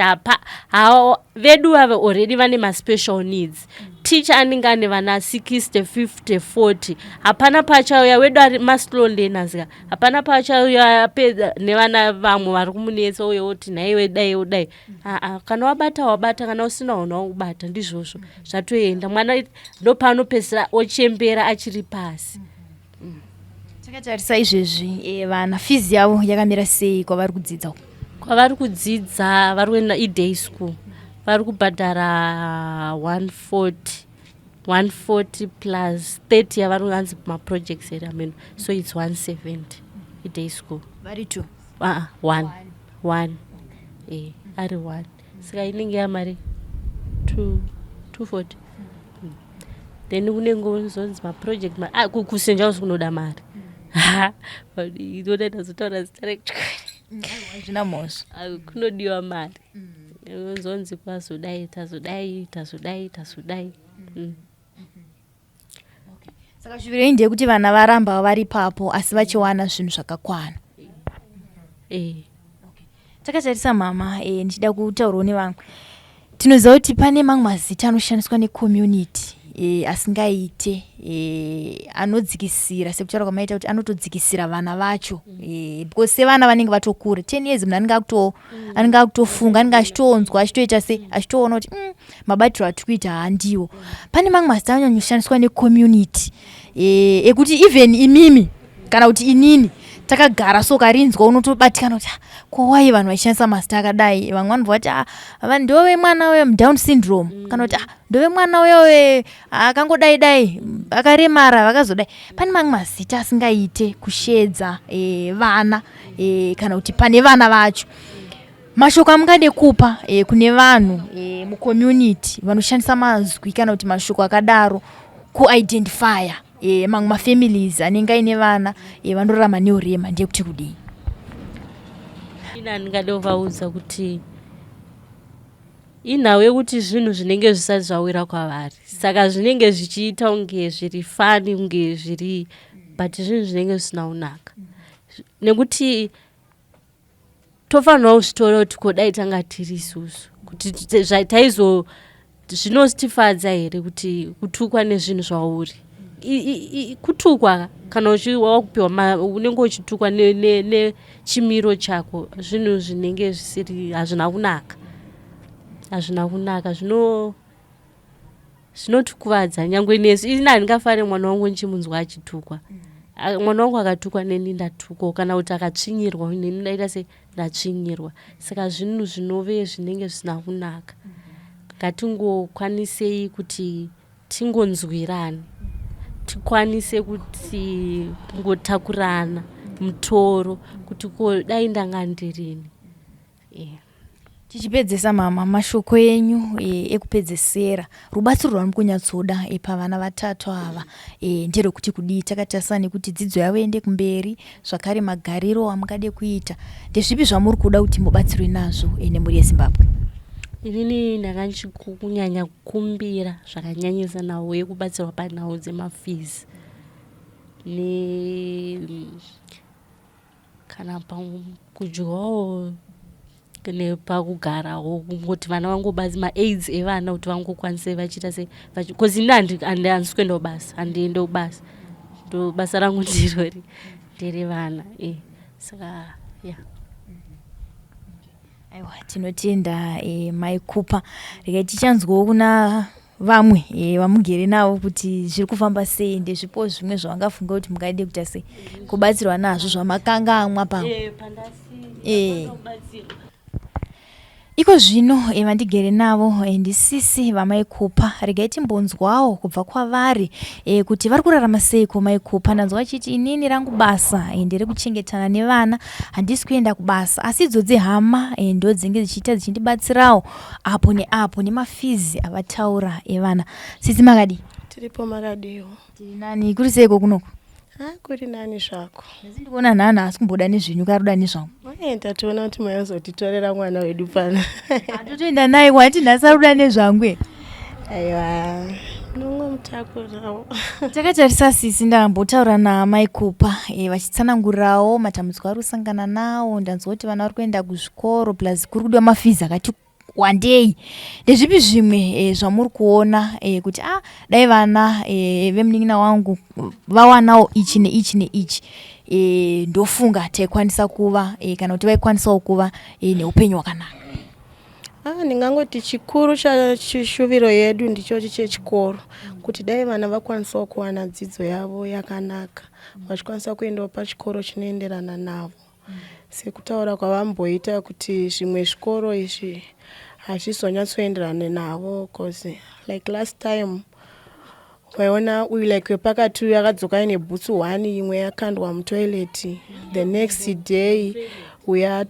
vedu ava already vane ma-special needs. Teacher anenge ane vana 60, 50, 40, hapana pachauya wedu ari ma-slow learners, hapana pachauya apedza nevana vamwe vari kumunetsa uye oti nhaiwe dai. Kana wabata, kana usina unawo kubata, ndizvozvo zvatoenda. Mwana ndopaanopedzisira ochembera achiri pasi. Takatarisa izvezvi vana fizi yavo yakamira sei kwavari kudzidza? Kwavari kudzidza vari kuenda day school, vari kubhadhara 140 plus 30 yavari kuanzi maprojects erameno, so it's 170 day school. Vari 2? 1 ari 1, saka inenge yamari 240. Then kunenge zonzi maproject kusenja usi kunoda mari. Inoda tazotaura zita zvina mhosva, kunodiwa mari. Zonzi kwazodai tazodai. Saka shuviro ndeyekuti vana varamba vari papo asi vachiwana zvinhu zvakakwana. Takatarisa mama, ndichida kutaurawo nevamwe. Tinoziva kuti pane mamwe mazita anoshandiswa necommunity asingaite, anodzikisira, sekutaura kwamaita kuti anotodzikisira vana vacho, because sevana vanenge vatokura 10 years munhu anenge akutofunga, anenge achitonzwa, achitoita achitoona kuti mabatiro atiri kuita handiwo. Pane mamwe mazita anonyanyoshandiswa necommunity, ekuti even imimi kana kuti inini takagara so karinzwa unotobatikana kuti kwawai vanhu vaishandisa mazita akadai. Vamwe vanobva vati ndove mwana weDown syndrome, kana kuti ndove mwana wewe akangodai akaremara vakazodai. Pane mamwe mazita asingaite kushedza vana, kana kuti pane vana vacho. Mashoko amungade kupa kune vanhu mucommunity vanoshandisa mazwi kana kuti mashoko akadaro kuidentifya mamwe mafamilies anenge aine vana vanorarama neurema, ndeyekuti kudii? Ina ndingade kuvaudza kuti inhau yekuti zvinhu zvinenge zvisati zvawira kwavari, saka zvinenge zvichiita unge zviri fani, unge zviri, but zvinhu zvinenge zvisina kunaka. Nekuti tofanirwa kuzvitora kuti kodai tanga tiri isusu, kuti zvinotifadza here kuti kutukwa nezvinhu zvauri. Kutukwa kana wakupiwa unenge uchitukwa nechimiro chako, zvinhu zvinenge zvisiri, hazvina kunaka, zvinotukuvadza. Nyangwe nesu ini handingafare mwana wangu nchimunzwa achitukwa. Mwana wangu akatukwa neni ndatukwa, kana kuti akatsvinyirwa neni ndaita se ndatsvinyirwa. Saka zvinhu zvinove zvinenge zvisina kunaka. Ngatingokwanisei kuti tingonzwirana, tikwanise kuti ngotakurana mutoro kuti dai ndanga ndirini. Tichipedzesa mama, mashoko enyu ekupedzesera, rubatsiro rwari kunyatsoda pavana vatatu ava nderekuti kudii? Takatarisa nekuti dzidzo yavo ende kumberi, zvakare magariro amungade kuita, ndezvipi zvamuri kuda kuti mubatsirwe nazvo nemhuri yeZimbabwe? Inini ndakanyakunyanya kukumbira zvakanyanyisa nhau yekubatsirwa panhau dzemafizi kana kudyiwawo nepakugarawo kungoti vana vangobazi maaids evana kuti vangokwanise vachiita sei bcause ini handihanzi kuenda kubasa handiende kubasa ndo basa rangu ndirori ndiri vana saka aiwa tinotenda mai Cooper regai tichanzwawo kuna vamwe vamugere navo kuti zviri kufamba sei ndezvipo zvimwe zvavangafunga kuti mungaide kuita sei kubatsirwa nazvo zvamakangamwa pamwe iko zvino vandigere navo ndisisi vamai Cooper regai timbonzwawo kubva kwavari kuti vari kurarama sei mai Cooper. Ndanzwa vachiti inini rangu basa ndiri kuchengetana nevana handisi kuenda kubasa asi idzodzi hama ndo dzinenge dzichiita dzichindibatsirawo apo neapo nemafizi avataura evana. Sisi makadi tiripo makadiwo tiri nani kuri seiko kunoko kuri nani zvako ndikuona nhana asi kumboda nezvenyu karuda nezvangu tatoona kuti maizotitorera mwana wedu pana totoenda naye wati nhasi aruda nezvangu aiwa nongomutakurawo takatarisa sisi ndambotaura namai Cooper vachitsanangurirawo matambudziko ari kusangana nawo. Ndanzwa kuti vana vari kuenda kuzvikoro plus kuri kudiwa mafizi akati wandei. Ndezvipi zvimwe zvamuri kuona kuti dai vana vemunin'ina wangu vawanawo ichi neichi neichi ndofunga taikwanisa kuva kana kuti vaikwanisawo kuva neupenyu hwakanaka? Ndingangoti chikuru chishuviro yedu ndichochi chechikoro kuti dai vana vakwanisawo kuwana dzidzo yavo yakanaka vachikwanisa kuendawo pachikoro chinoenderana navo sekutaura kwavamboita kuti zvimwe zvikoro izvi hazvizonyatsoenderana navo cause like last time waiona uyu like wepakati uyu akadzoka aine bhutsu 1 imwe yakandwa mutoileti the next day uyo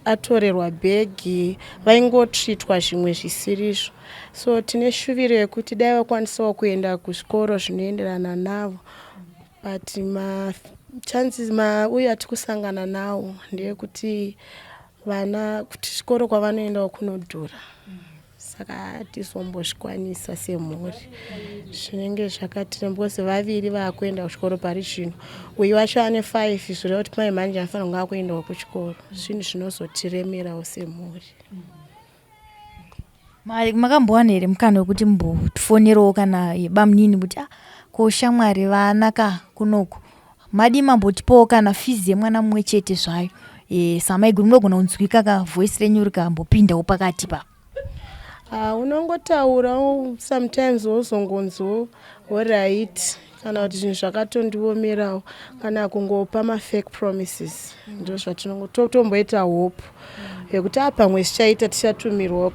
atorerwa bhegi vaingotritwa zvimwe zvisirizvo. So tine shuviro yekuti dai vakwanisawo kuenda kuzvikoro zvinoenderana navo but chances uye atikusangana nawo ndeyekuti vana kuti chikoro kwavanoendawo kunodhura saka hatizombozvikwanisa semhuri zvinenge zvakatirembwa sevaviri vaakuenda kuchikoro pari zvino uyu wacho ane 5 zvireva kuti mai manje anofanira kunge akuendawo kuchikoro zvinhu zvinozotiremerawo semhuri. Makambowana here mukana wekuti mbotifonerawo kana bamunini kuti koshamwari vana kunoku madi mambotipawo kana fizi yemwana mumwe chete zvayo samaiguru munogona kunzwika voice renyu rikambopindawo pakati pa unongotaura sometimes wozongonzwo right kana kuti zvinhu zvakatondiomerawo kana kungopa mafake promises ndo zvatinongotomboita hope yekuti pamwe zvichaita tichatumirwawo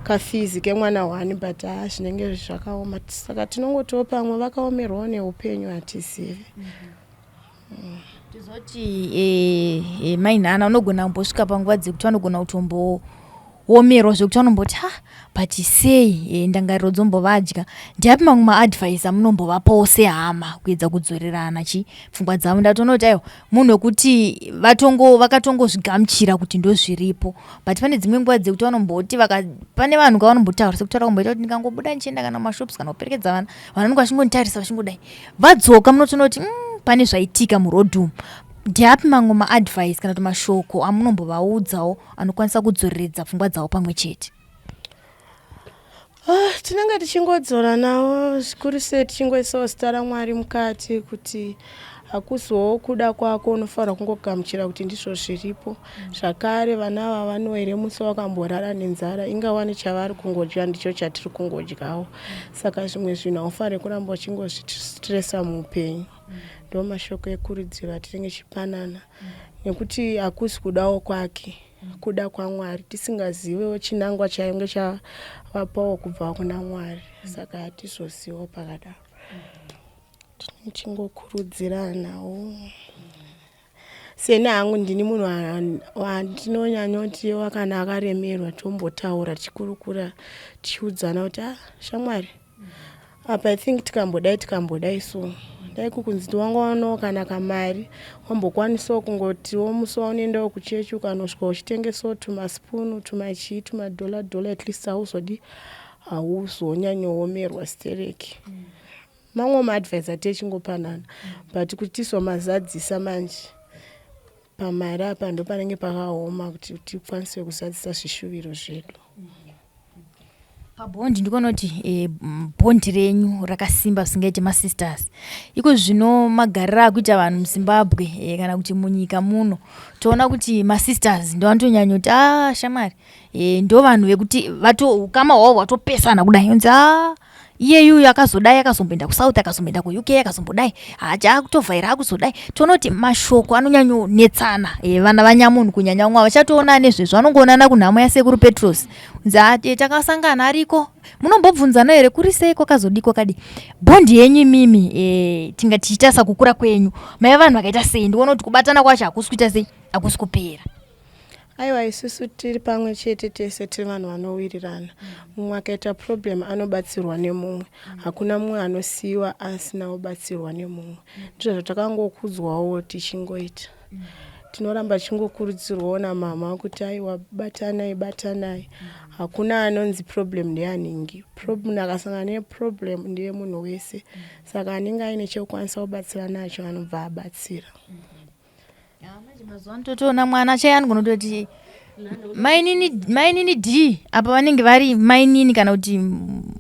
kafizi kemwana 1 but zvinenge zvakaoma saka tinongotiwo pamwe vakaomerwawo neupenyu hatizivi. Tizoti mainhana unogona kumbosvika panguva dzekuti vanogona kutomboomerawo zvekuti vanomboti but sei ndangariro dzombovadya. Ndiapi mamwe maadvice amunombovapawo sehama kuedza kudzorerana pfungwa dzavo? Ndatoona kuti aiwa munhu wekuti vakatongozvigamuchira kuti ndozviripo but pane dzimwe nguva dzekuti vanomboti pane vanhu kavanombotaura sekutaura kumboita kuti ndingangobuda ndichienda kana mashops kana kuperekedza vana vanonge vachingonditarisa vachingodai vadzoka munotoona kuti pane zvaitika murodhi umu. Ndiapi mamwe maadvice kana kuti mashoko amunombovaudzawo anokwanisa kudzoreredza pfungwa dzavo pamwe chete? Tinenge tichingodzora navo zvikuru sei tichingoisawo zita raMwari mukati kuti hakuzowo kuda kwako unofanira kungogamuchira kuti ndizvo zviripo. Zvakare vana ava vanoeremusa vakamborara nenzara ingawa nechavari kungodya ndicho chatiri kungodyawo saka zvimwe zvinhu haufaniri kuramba uchingozvistresa muupenyu. Ndo mashoko ekurudziro atinenge chipanana nekuti hakusi kudawo kwake kuda kwaMwari tisingazivewo chinangwa chainge chavapawo kubva kuna Mwari saka hatizozivawo pakadaro tichingokurudziranawo. Seni hangu ndini munhu wandinonyanyoti kana akaremerwa tombotaura tichikurukura tichiudzana kuti shamwari apa I think tikambodai so dai kukunzi wangawanawo kana kamari wambokwanisawo kungotiwo musi waunoendawo kuchechi ukanosvika uchitengesawo tumasipunu tumachii tumadhola at least hauzonyanyoomerwa stereki. Mamwe maadvice atichingopanana but kuti tizomazadzisa manje pamari apa ndo panenge pakaoma kuti tikwanise kuzadzisa zvishuviro zvedu. Pabhondi ndikuona kuti bhondi renyu rakasimba zvisingaiti masisters. Iko zvino magariro akuita vanhu muZimbabwe kana kuti munyika muno toona kuti masisters ndo vanotonyanya kuti shamwari ndo vanhu vekuti ukama hwavo hwatopesana kudai unzi iyeyu akazodai akazomboenda kuSouth akazomboenda kuUK akazombodai akutovhaira akuzodai. Toona kuti mashoko anonyanyonetsana vana vanyamunhu kunyanya umwe vachatoona nezvezvo vanongoonana kunhamo yasekuru Petros unzi takasangana ariko munombobvunzana here kuri sei kwakazodiko kadi. Bhondi yenyu imimi tingati tichitasa kukura kwenyu mai vanhu vakaita sei ndikuona kuti kubatana kwacho hakusi kuita sei hakusi kupera. Aiwa isusu tiri pamwe chete tese tiri vanhu vanowirirana. Mumwe akaita problem anobatsirwa nemumwe. Hakuna mumwe anosiiwa asina kubatsirwa nemumwe. Ndizvo zvatakangokudzwawo tichingoita. Tinoramba chingokurudzirwawo namama kuti aiwa batanai. Hakuna anonzi problem ndeaningi. Problem akasangana neproblem ndiye munhu wese. Saka anenge aine chekukwanisa kubatsira nacho anobva abatsira. Mazuva totoona mwana chayani kunototi mainini D apa vanenge vari mainini kana kuti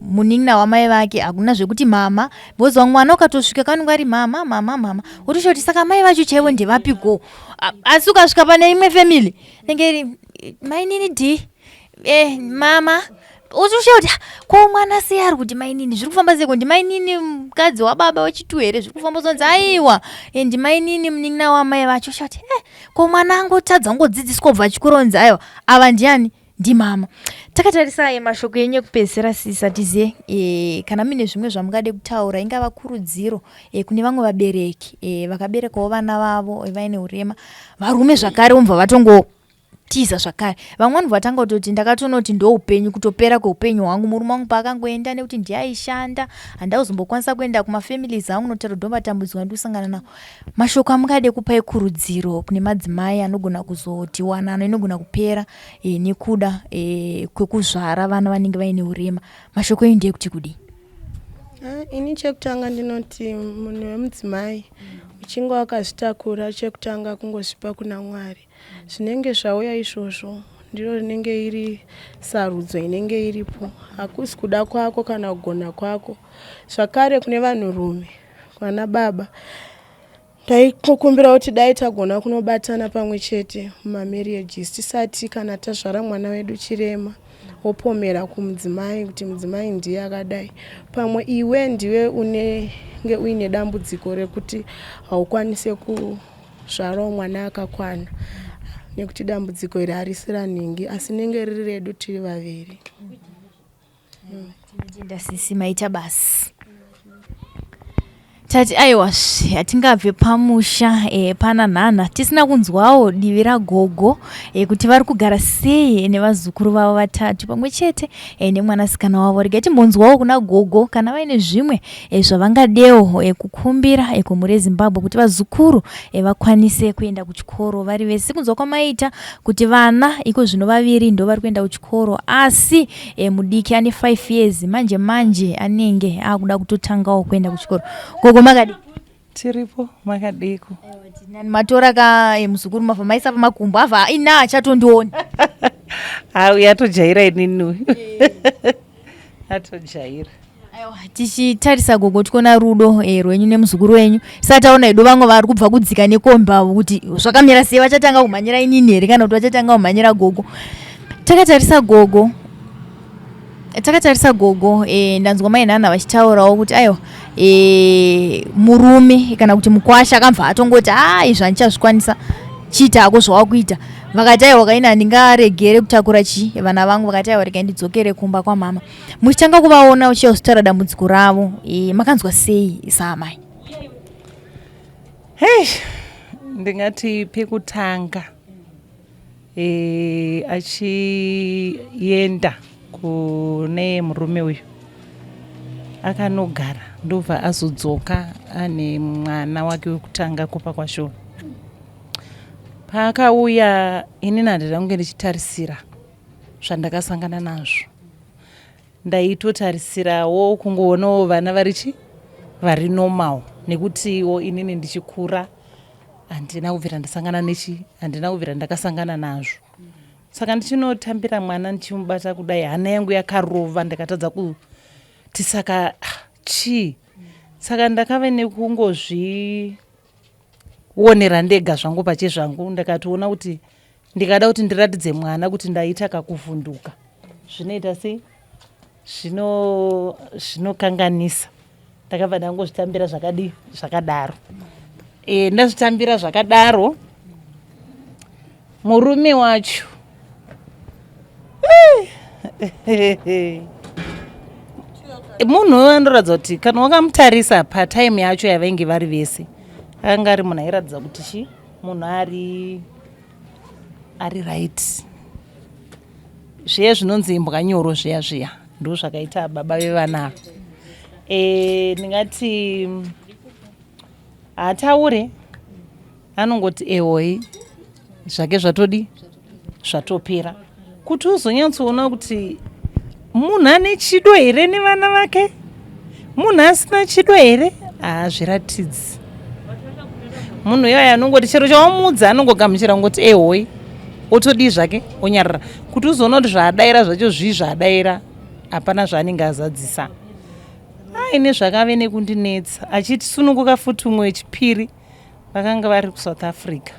munin'ina wamai vake hakuna zvekuti mama bozwa mwana ukatosvika kanenge ari mama wotoshoti saka mai vacho chaivo ndevapiko. Asi ukasvika pane imwe family nenge iri mainini D mama utoshoti ko mwana sei ari kuti mainini zviri kufamba seko ndimainini mukadzi wababa wechitu here zviri kufamba sonzi aiwa ndimainini munin'ina wamai vacho shoti ko mwana angotadza kungodzidziswa kubva chikuronzi aiwa ava ndiani ndimama. Takatarisa mashoko enyu ekupedzisira sisa tizive kana mine zvimwe zvamungade kutaura ingava kurudziro kune vamwe vabereki vakaberekawo vana vavo vaine urema varume zvakare umva vatongo tiza zvakare vamweni vatanga kutoti ndakatoona kuti ndo upenyu kutopera kweupenyu hwangu murume wangu paakangoenda nekuti ndiye aishanda handakuzombokwanisa kuenda kumafamilies angu notaro ndomatambudzwa ndikusangana nawo. Mashoko amungade kupai kurudziro kune madzimai anogona kuzoti wanano inogona kupera nekuda kwekuzvara vana vanenge vaine urema. Mashoko enyu ndeyekuti kudi? Ini chekutanga ndinoti munhu wemudzimai uchinge wakazvitakura chekutanga kungozvipa kuna Mwari. Zvinenge zvauya izvozvo ndiro rinenge iri sarudzo inenge iripo. Hakusi kuda kwako kana kugona kwako. Zvakare kune vanhurume vana baba ndaikumbira kuti dai tagona kunobatana pamwe chete mumamarriages tisati kana tazvara mwana wedu chirema wopomera kumudzimai kuti mudzimai ndiye akadai. Pamwe iwe ndiwe unenge uine dambudziko rekuti haukwanise kuzvarawo mwana akakwana nekuti dambudziko iri harisi raningi asi nenge riri redu tiri vaviri. Tinotenda sisi maita basi. Tati aiwa hatingabve pamusha pana nhana tisina kunzwawo divi ragogo kuti vari kugara sei nevazukuru vavo vatatu pamwe chete nemwanasikana wavo. Regai timbonzwawo kuna gogo kana vaine zvimwe zvavangadewo kukumbira kumhuri yeZimbabwe kuti vazukuru vakwanise kuenda kuchikoro vari vese. Kunzwa kwamaita kuti vana iko zvino vaviri ndo vari kuenda kuchikoro asi mudiki ane 5 years manje anenge akuda kutotangawo kuenda kuchikoro. Gogo makadi tiripo makadiko matora ka muzukuru mabva maisa pamakumbo abva ina achatondiona yatojaira inini atojaira. Aiwa tichitarisa gogo tikuona rudo rwenyu nemuzukuru wenyu sataona edu vamwe vari kubva kudzika nekomba kuti zvakamira sei vachatanga kumhanyira inini here kana kuti vachatanga kumhanyira gogo. Takatarisa gogo ndanzwa mainhana vachitaurawo kuti aiwa murume kana kuti mukwasha akamva atongoti izvi handichazvikwanisa chiita hako zvawakuita. Vakati aiwa kaina ndingaregere kutakura vana vangu vakati aiwa regai ndidzokere kumba kwamama. Muchitanga kuvaona uchiya kutaura dambudziko ravo makanzwa sei saamai? Ndingati pekutanga achienda kune murume uyu akanogara ndobva azodzoka ane mwana wake wekutanga kupa kwashona. Paakauya inini handida kunge ndichitarisira zvandakasangana nazvo. Ndaitotarisirawo kungoonawo vana vari normal nekutiwo inini ndichikura handina kubvira ndasangana handina kubvira ndakasangana nazvo. Saka ndichinotambira mwana ndichimubata kudai hana yangu yakarova ndakatadza kuti saka chii. Saka ndakave nekungozvionera ndega zvangu pachezvangu, ndakationa kuti ndikada kuti ndiratidze mwana kuti ndaita kakuvhunduka zvinoita sei, zvinokanganisa. Ndakabva ndangozvitambira zvakadaro. Ndazvitambira zvakadaro, murume wacho munhu anoratidza kuti kana wakamutarisa pataimu yacho yavainge vari vese akanga ari munhu airatidza kuti munhu ari right. Zviya zvinonzi imbwa nyoro zviya ndo zvakaita baba vevana. Ndingati hataure, anongoti ehoi zvake zvatopera. Kuti uzonyatsoona kuti munhu ane chido here nevana vake, munhu asina chido here, zviratidzi. Munhu iyoyo anongoti chero chawamuudza anongogamuchira ngoti ehoi otodii zvake onyarara. Kuti uzoona kuti zvaadaira zvacho zvadaira, hapana zvaanenge azadzisa. Aine zvakave nekundinetsa achitisununguka futi umwe wechipiri vakanga vari kuSouth Africa,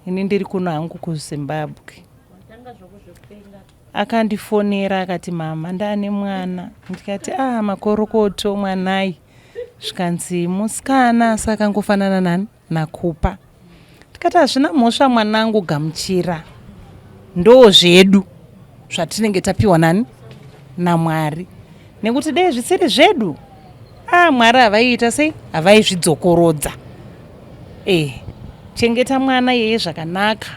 ini ndiri kuno hangu kuZimbabwe. Akandifonera akati mama ndaane mwana. Ndikati makorokoto mwanai. Zvikanzi musikana saka angofanana nakupa. Ndikati hazvina mhosva mwanangu, gamuchira, ndo zvedu zvatinenge tapiwa naMwari. Nekuti dei zvisiri zvedu Mwari havaiita sei, havaizvidzokorodza. Chengeta mwana yeye zvakanaka.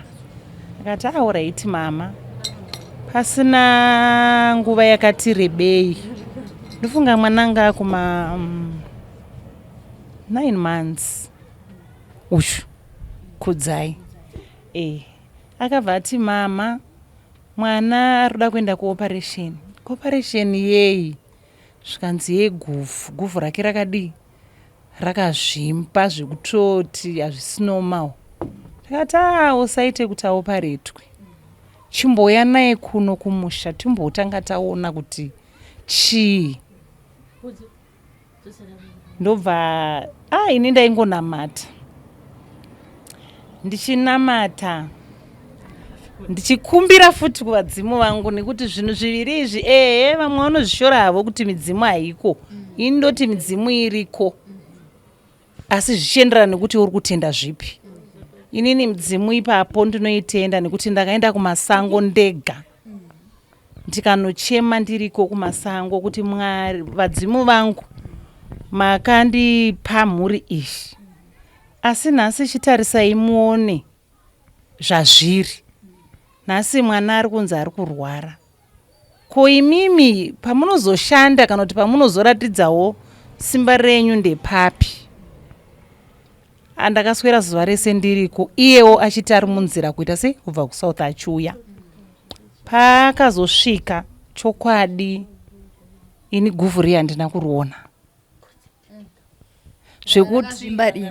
Akati alright mama. Pasina nguva yakati rebei, ndofunga mwananga akuma 9 months ushu kudzai. Akabva ati mama, mwana arikuda kuenda kuoperation. Operation yei? Zvikanzi yeguvhu rake rakadii, rakazvimba zvekutoti hazvisinomawo. Ndikati usaite kuti aoparetwe, chimbouya naye kuno kumusha timbotanga taona kuti chii. Ndobva ini ndaingonamata, ndichinamata ndichikumbira futi kuvadzimu vangu, nekuti zvinhu zviviri izvi vamwe vanozvishora havo kuti midzimu haiko. Ini ndoti midzimu iriko, asi zvichienderana nekuti uri kutenda zvipi. Inini midzimu ipapo ndinoitenda nekuti ndakaenda kumasango ndega ndikanochema ndiriko kumasango kuti Mwari, vadzimu vangu makandipa mhuri izvi, asi nhasi chitarisai muone zvazviri. Nhasi mwana ari kunzi ari kurwara. Ko imimi pamunozoshanda kana kuti pamunozoratidzawo simba renyu ndepapi? Andakaswera zuva rese ndiriko, iyewo achiti ari munzira kuita sei kubva kuSouth achiuya. Paakazosvika chokwadi ini guvhu riya handina kuriona,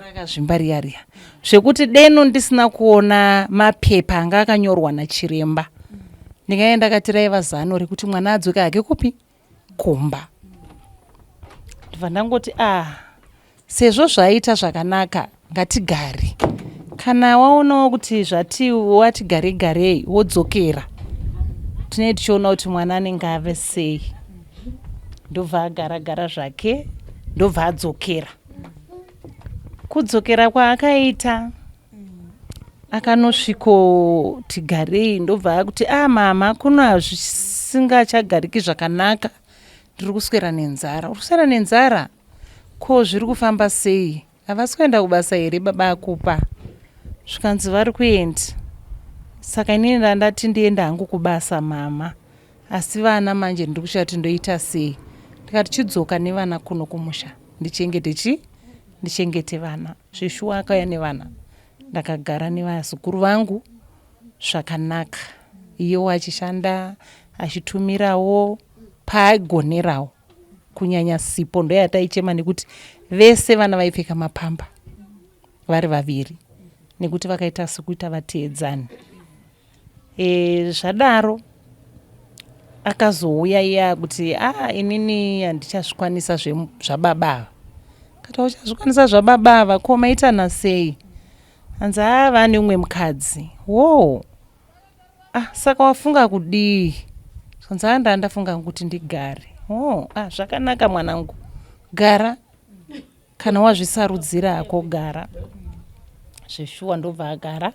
rakazvimbariya zvekuti deno ndisina kuona mapepa anga akanyorwa nachiremba, ndingaenda ndakatiraiva zano rekuti mwana adzoke hake kupi Kumba. Ndibva ndangoti sezvo zvaita zvakanaka ngatigare, kana waonawo kuti zvati wati garei wodzokera, tinenge tichiona kuti mwana anenge ave sei. Ndobva agara zvake, ndobva adzokera. Kudzokera kwaakaita akanosviko tigarei, ndobva akuti mama kuno hazvisingachagariki zvakanaka, ndiri kuswera nenzara. Uri kuswera nenzara? Ko zviri kufamba sei? Havasi kuenda kubasa here baba akupa? Zvikanzi vari kuenda. Saka inini ndandati ndienda hangu kubasa mama, asi vana manje ndiri kushati ndoita sei. Ndikati chidzoka nevana kuno kumusha ndichengete vana. Zvishuwa akauya nevana, ndakagara nevazukuru vangu zvakanaka. Iyewo achishanda achitumirawo paaigonerawo. Kunyanya sipo ndoyataichema nekuti vese vana vaipfeka mapamba. vari vaviri nekuti vakaita sekuita vateedzani. Zvadaro akazouya iya kuti inini handichazvikwanisa zvababa. Kati uchazvikwanisa zvababa ava ko maitana sei? Hanzi vane umwe mukadzi. Saka wafunga kudii? Hanzi ndafunga kuti ndigare. Zvakanaka mwanangu, gara. Kana wazvisarudzira hako gara. Zveshuwa ndobva agara.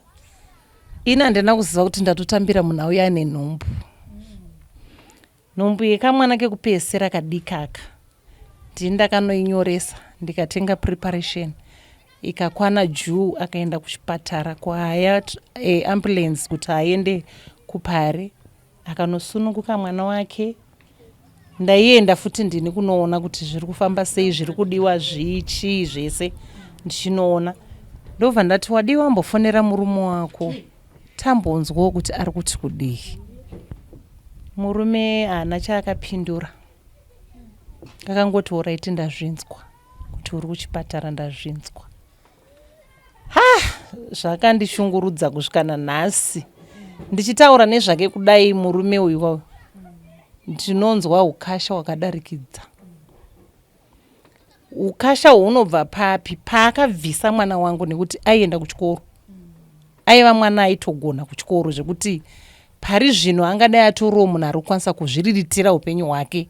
Ina handina kuziva kuti ndatotambira munhu uya ane nhumbu. Nhumbu yekamwana kekupedzisira kadikaka. Ndini ndakanoinyoresa ndikatenga preparation. Ikakwana juu akaenda kuchipatara kwahaya ambulance kuti aende kuPare. Akanosununguka mwana wake. Ndaienda futi ndini kunoona kuti zviri kufamba sei, zviri kudiwa zvichi zvese ndichinoona. Ndobva ndati wadiwa mbofonera murume wako tambonzwawo kuti ari kuti kudii. Murume haana chaakapindura. Akangoti oraiti ndazvinzwa kuti uri kuchipatara, ndazvinzwa. Zvakandishungurudza kusvika nanhasi ndichitaura nezvake kudai murume uyu ndinonzwa ukasha hwakadarikidza. Ukasha hunobva papi? Paakabvisa mwana wangu nekuti aienda kuchikoro. Aiva mwana aitogona kuchikoro zvekuti pari zvino angadai atorowo munhu ari kukwanisa kuzviriritira upenyu hwake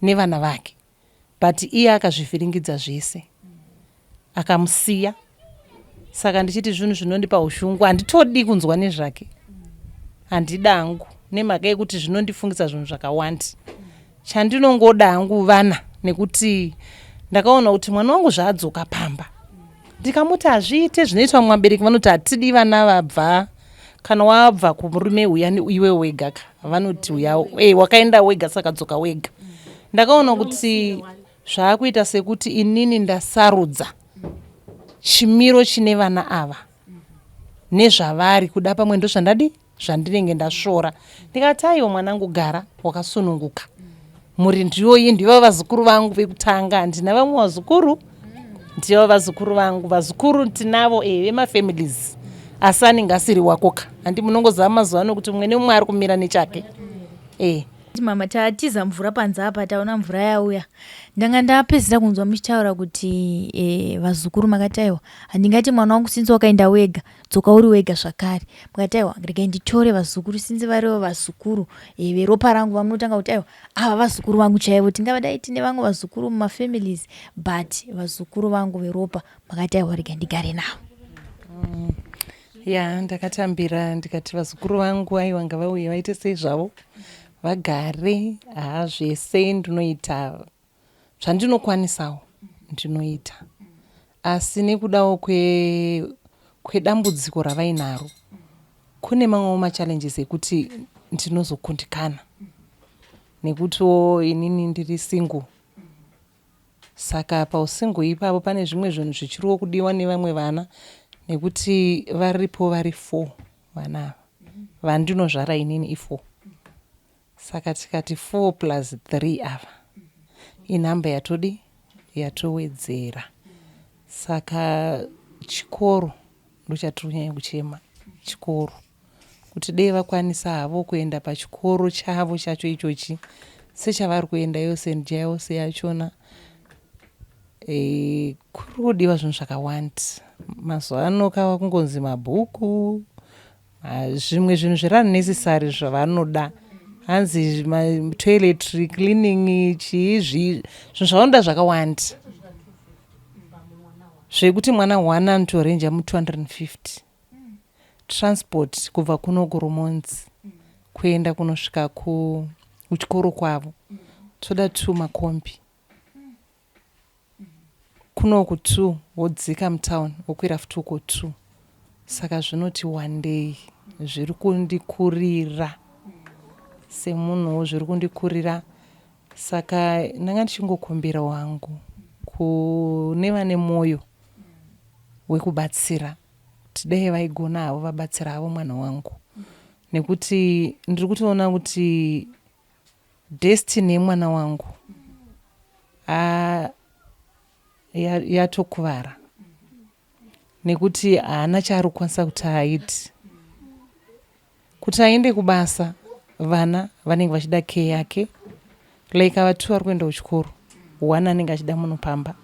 nevana vake. But iye akazvivhiringidza zvese akamusiya. Saka ndichiti zvinhu zvinondipa ushungu, handitodi kunzwa nezvake. Handida hangu nemhaka yekuti zvinondifungisa zvinhu zvakawanda. Chandinongoda hangu vana, nekuti ndakaona kuti mwana wangu zvaadzoka pamba. Ndikamuti hazviite zvinoitwa muvabereki vanoti hatidi vana vabva. Kana wabva kumurume uya iwe wega vanoti uya wakaenda wega saka dzoka wega. Ndakaona kuti zvaakuita sekuti inini ndasarudza chimiro chine vana ava nezvavari kuda pamwe ndozvandadi zvandinenge ndashora. Ndikati aiwa mwanangu gara wakasununguka. Muri ndiyoyi ndivo vazukuru vangu vekutanga. Handina vamwe vazukuru. Ndivo vazukuru vangu. Vazukuru tinavo vemafamilies. Asi anenge asiri wakoka. Handi munongoziva mazuva ano kuti mumwe nemumwe ari kumira nechake. Mama tatiza mvura panze apa taona mvura yauya. Ndanga ndapedzera kunzwa muchitaura kuti vazukuru makati aiwa handingati mwana wangu sinzi wakaenda wega dzoka uri wega zvakare. Mukati aiwa regai nditore vazukuru sinzi varivo vazukuru veropa rangu vamunotanga kuti aiwa ava vazukuru vangu chaivo. Tingavadai tine vamwe vazukuru mumafamilies but vazukuru vangu veropa. Makati aiwa regai ndigare navo. Ndakatambira ndikati vazukuru vangu aiwa ngavauye vaite sei zvavo vagare. Zvese ndinoita zvandinokwanisawo ndinoita. Asi nekudawo kwedambudziko ravainaro kune mamwewo machallenges ekuti ndinozokundikana nekutiwo inini ndiri single. Saka pausingle ipapo pane zvimwe zvinhu zvichiriwo kudiwa nevamwe vana nekuti varipo vari 4 vana vandinozvara inini i4. Saka tikati 4 plus 3 ava inhamba yatowedzera. Saka chikoro ndochatonyanya kuchema chikoro. Kuti dei vakwanisa havo kuenda pachikoro chavo chacho ichochi sechavari kuenda yose njira yose yachona. Kuri kudiwa zvinhu zvakawanda. Mazuva ano kava kungonzi mabhuku, zvimwe zvinhu zviranecessary zvavanoda. Hanzi toiletry cleaning zvinhu zvavanoda zvakawanda. Zvekuti mwana one anotorenja mu250. Transport kubva kuno kuRumonzi kuenda kunosvika kuchikoro kwavo toda 2 makombi. Kunoku 2 wodzika mutown wokwira futi uko 2. Saka zvinoti one day zviri kundikurira semunhuwo zviri kundikurira. Saka ndanga ndichingokumbira wangu kune vane mwoyo wekubatsira kuti dai vaigona havo vabatsira havo mwana wangu. Nekuti ndiri kutoona kuti destiny yemwana wangu yatokuvara. nekuti haana chaari kukwanisa kuti aiti. Kuti aende kubasa vana vanenge vachida kee yake, like ava 2 vari kuenda kuchikoro, 1 anenge achida munopamba.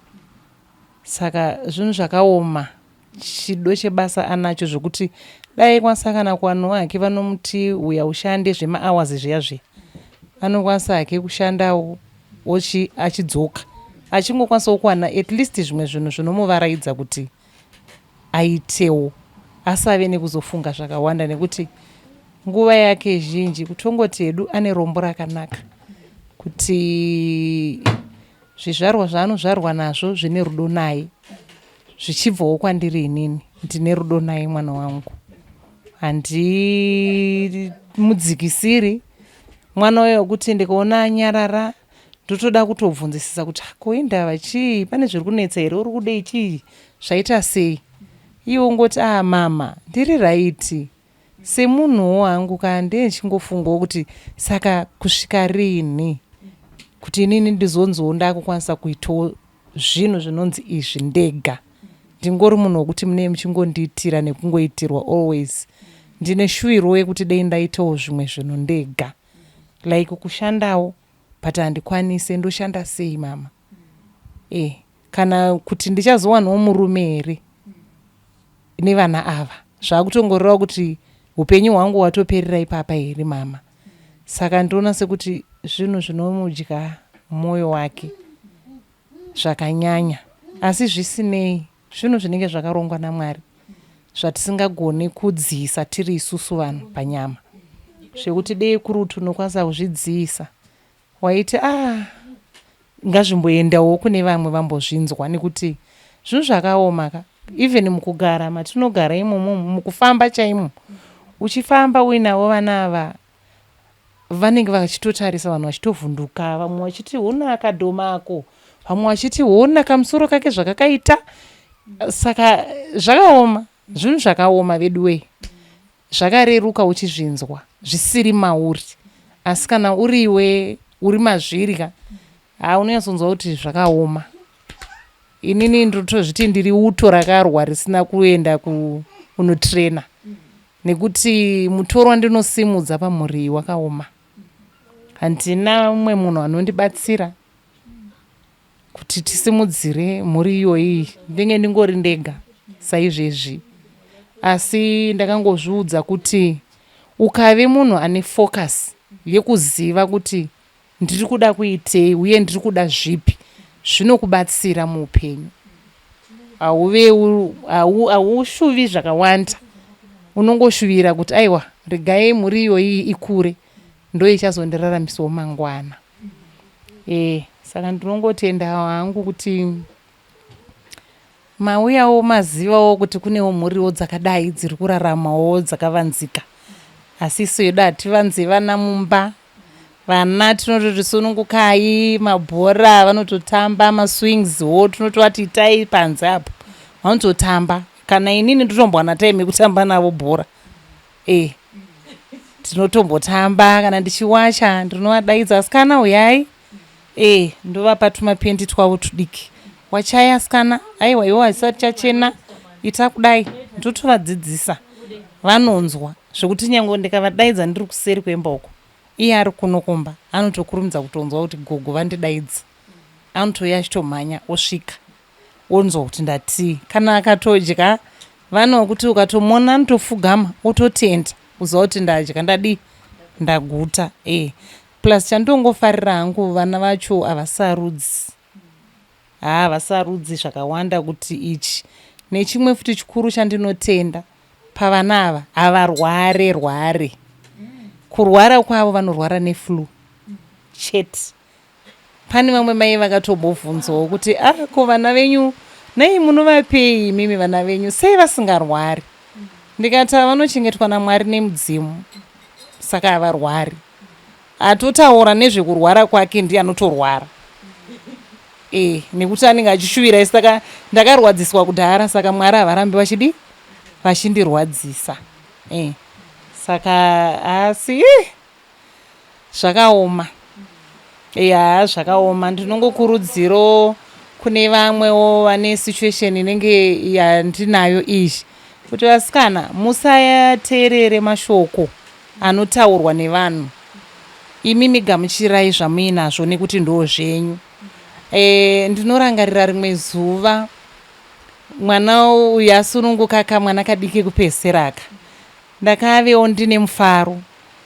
Saka zvinhu zvakaoma, chido chebasa anacho zvokuti dai kwanisa kana kuwanwa hake vanomuti uya ushande zvema-hours zviya zviya, anokwanisa hake kushandawo achidzoka achingokwanisawo kuwana at least zvimwe zvinhu zvinomuvaraidza kuti aitewo, asave nekuzofunga zvakawanda, nekuti nguva yake zhinji kutongoti hedu ane rombo rakanaka, kuti zvizvarwa zvaanozvarwa nazvo zvine rudo naye, zvichibvawo kwandiri inini ndine rudo naye mwana wangu, handimudzikisiri mwana uyo wekuti ndikaona anyarara ndotoda kutobvunzisisa kuti koindava chii, pane zviri kunetsa here, uri kudei chii, zvaita sei? Iwo ngoti mama ndiri raiti, semunhuwo hangu kande chingofungawo kuti saka kusvika rini kuti inini ndizonziwo ndakukwanisa kuitawo zvinhu zvinonzi izvi ndega. Ndingori munhu wekuti mune muchingondiitira nekungoitirwa always. Ndine shuwiro yekuti dei ndaitawo zvimwe zvinhu ndega, like kushandawo but handikwanise, ndoshanda sei mama? Kana kuti ndichazowanawo murume here nevana ava, zvakutongoreva kuti upenyu hwangu hwatoperera ipapa here mama? Saka ndoona sekuti zvinhu zvinomudya mwoyo wake zvakanyanya, asi zvisinei, zvinhu zvinenge zvakarongwa naMwari zvatisingagoni kudziisa tiri isusu vanhu panyama, zvekuti dei kurutu unokwanisa kuzvidziisa waiti ngazvimboendawo kune vamwe vambozvinzwa, nekuti zvinhu zvakaoma ka. Even mukugara matinogara imomo, mukufamba chaimo, uchifamba uinavo vana ava vanenge vachitotarisa vanhu vachitovhunduka, vamwe vachiti hona akadhoma ako, vamwe vachiti hona kamusoro kake zvakakaita. Saka zvakaoma, zvinhu zvakaoma vedu wei, zvakareruka uchizvinzwa zvisiri mauri, asi kana uriwe uri mazvirya unonyatsonzwa kuti zvakaoma. Inini ndotozviti ndiri uto rakarwa risina kuenda kunotrena, nekuti mutoro wandinosimudza pamhuri wakaoma. Handina umwe munhu anondibatsira kuti tisimudzire mhuri iyoyi, ndenge ndingori ndega saizvezvi. Asi ndakangozviudza kuti ukave munhu ane focus yekuziva kuti ndiri kuda kuitei uye ndiri kuda zvipi, zvinokubatsira muupenyu. Haushuvi zvakawanda, unongoshuvira kuti aiwa regai mhuri iyoyi ikure, ndo ichazondiraramisawo mangwana. Saka ndinongotenda hangu kuti mauyawo mazivawo kuti kunewo mhuriwo dzakadai dziri kuraramawo dzakavanzika. Asi isu yedu hativanze vana mumba, vana tinototi sunungukai, mabhora vanototamba, maswingswo tinotovati itai panze apo vanototamba. Kana inini ndotombowana time yekutamba navo bhora, tinotombotamba. Kana ndichiwacha ndinovadaidza, asikana uyai, ndovapa tumapendi twavo tudiki, wachai asikana, aiwa iwo haisati chachena, ita kudai, ndotovadzidzisa, vanonzwa zvokuti nyange ndikavadaidza ndiri kuseri kwemba uko, iye ari kuno kumba anotokurumidza kutonzwa kuti gogo vandidaidza, anotoya achitomhanya osvika onzwa kuti ndatii. Kana akatodya vana wokuti ukatomona anotofugama ototenda uziva kuti ndadya ndadii, ndaguta. Plus chandongofarira hangu vana vacho havasarudzi, havasarudzi zvakawanda kuti ichi nechimwe futi chikuru chandinotenda pavana ava, havarware. Kurwara kwavo vanorwara neflu chete. Pane vamwe mai vakatombobvunzawo kuti ko vana venyu nei munovapei mimi vana venyu, sei vasingarwari? Ndikati vanochengetwa naMwari nemudzimu, saka havarwari. Atotaura nezvekurwara kwake ndiye anotorwara, nekuti anenge achishuvira. Saka ndakarwadziswa kudhara, saka Mwari havarambi vachindirwadzisa. Saka asi zvakaoma, zvakaoma. Ndinongokurudziro kune vamwewo vane situation inenge yandinayo izvi, kuti vasikana musateerere mashoko anotaurwa nevanhu, imi gamuchirai zvamuinazvo nekuti ndo zvenyu. Ndinorangarira rimwe zuva mwana uyu asununguka kamwana kadiki kupesera ndakavewo ndine mufaro,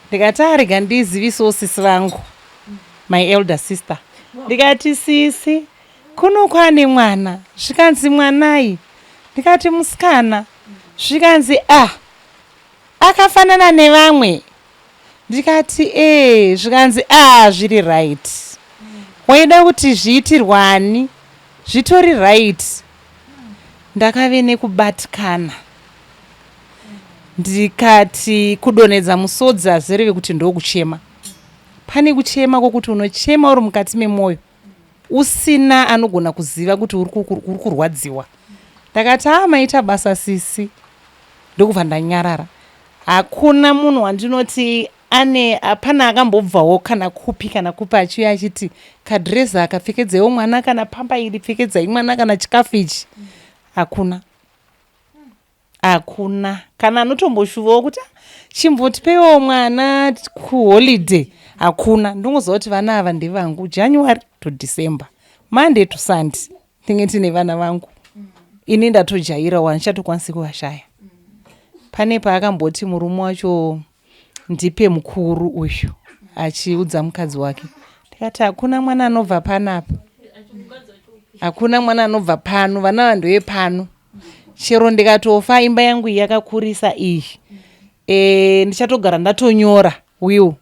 ndikati arega ndizivisewo sisi vangu, my elder sister, ndikati sisi kuno kwane mwana, zvikanzi mwanai, ndikati musikana, zvikanzi akafanana nevamwe, ndikati zvikanzi zviri right. Waida kuti zviitirwani, zvitori right. Ndakave nekubatikana, ndikati kudonedza musodzi azereve kuti ndokuchema. Pane kuchema kwokuti unochema uri mukati memwoyo usina anogona kuziva kuti uri kurwadziwa. Ndakati maita basa sisi, ndokubva ndanyarara. Hakuna munhu wandinoti hapana akambobvawo kana kupi kana kupi achiuya achiti kadhireza akapfekedzaiwo mwana, kana pamba iri pfekedzai mwana, kana chikafu ichi. Hakuna. Kana anotomboshuvawo kuti chimbotipeiwo mwana kuholiday, hakuna. Ndingoziva kuti vana ava ndevangu, January to December, Monday to Sunday ndinge tine vana vangu. Ini ndatojairawo, handichatokwanisi kuvashaya. Pane paakamboti murume wacho ndipe mukuru uyu, achiudza mukadzi wake. Ndikati hakuna mwana anobva panapa, hakuna mwana anobva pano, vana vanhu vepano. Chero ndikatofa imba yangu yakakurisa iyi, ndichatogara ndatonyora will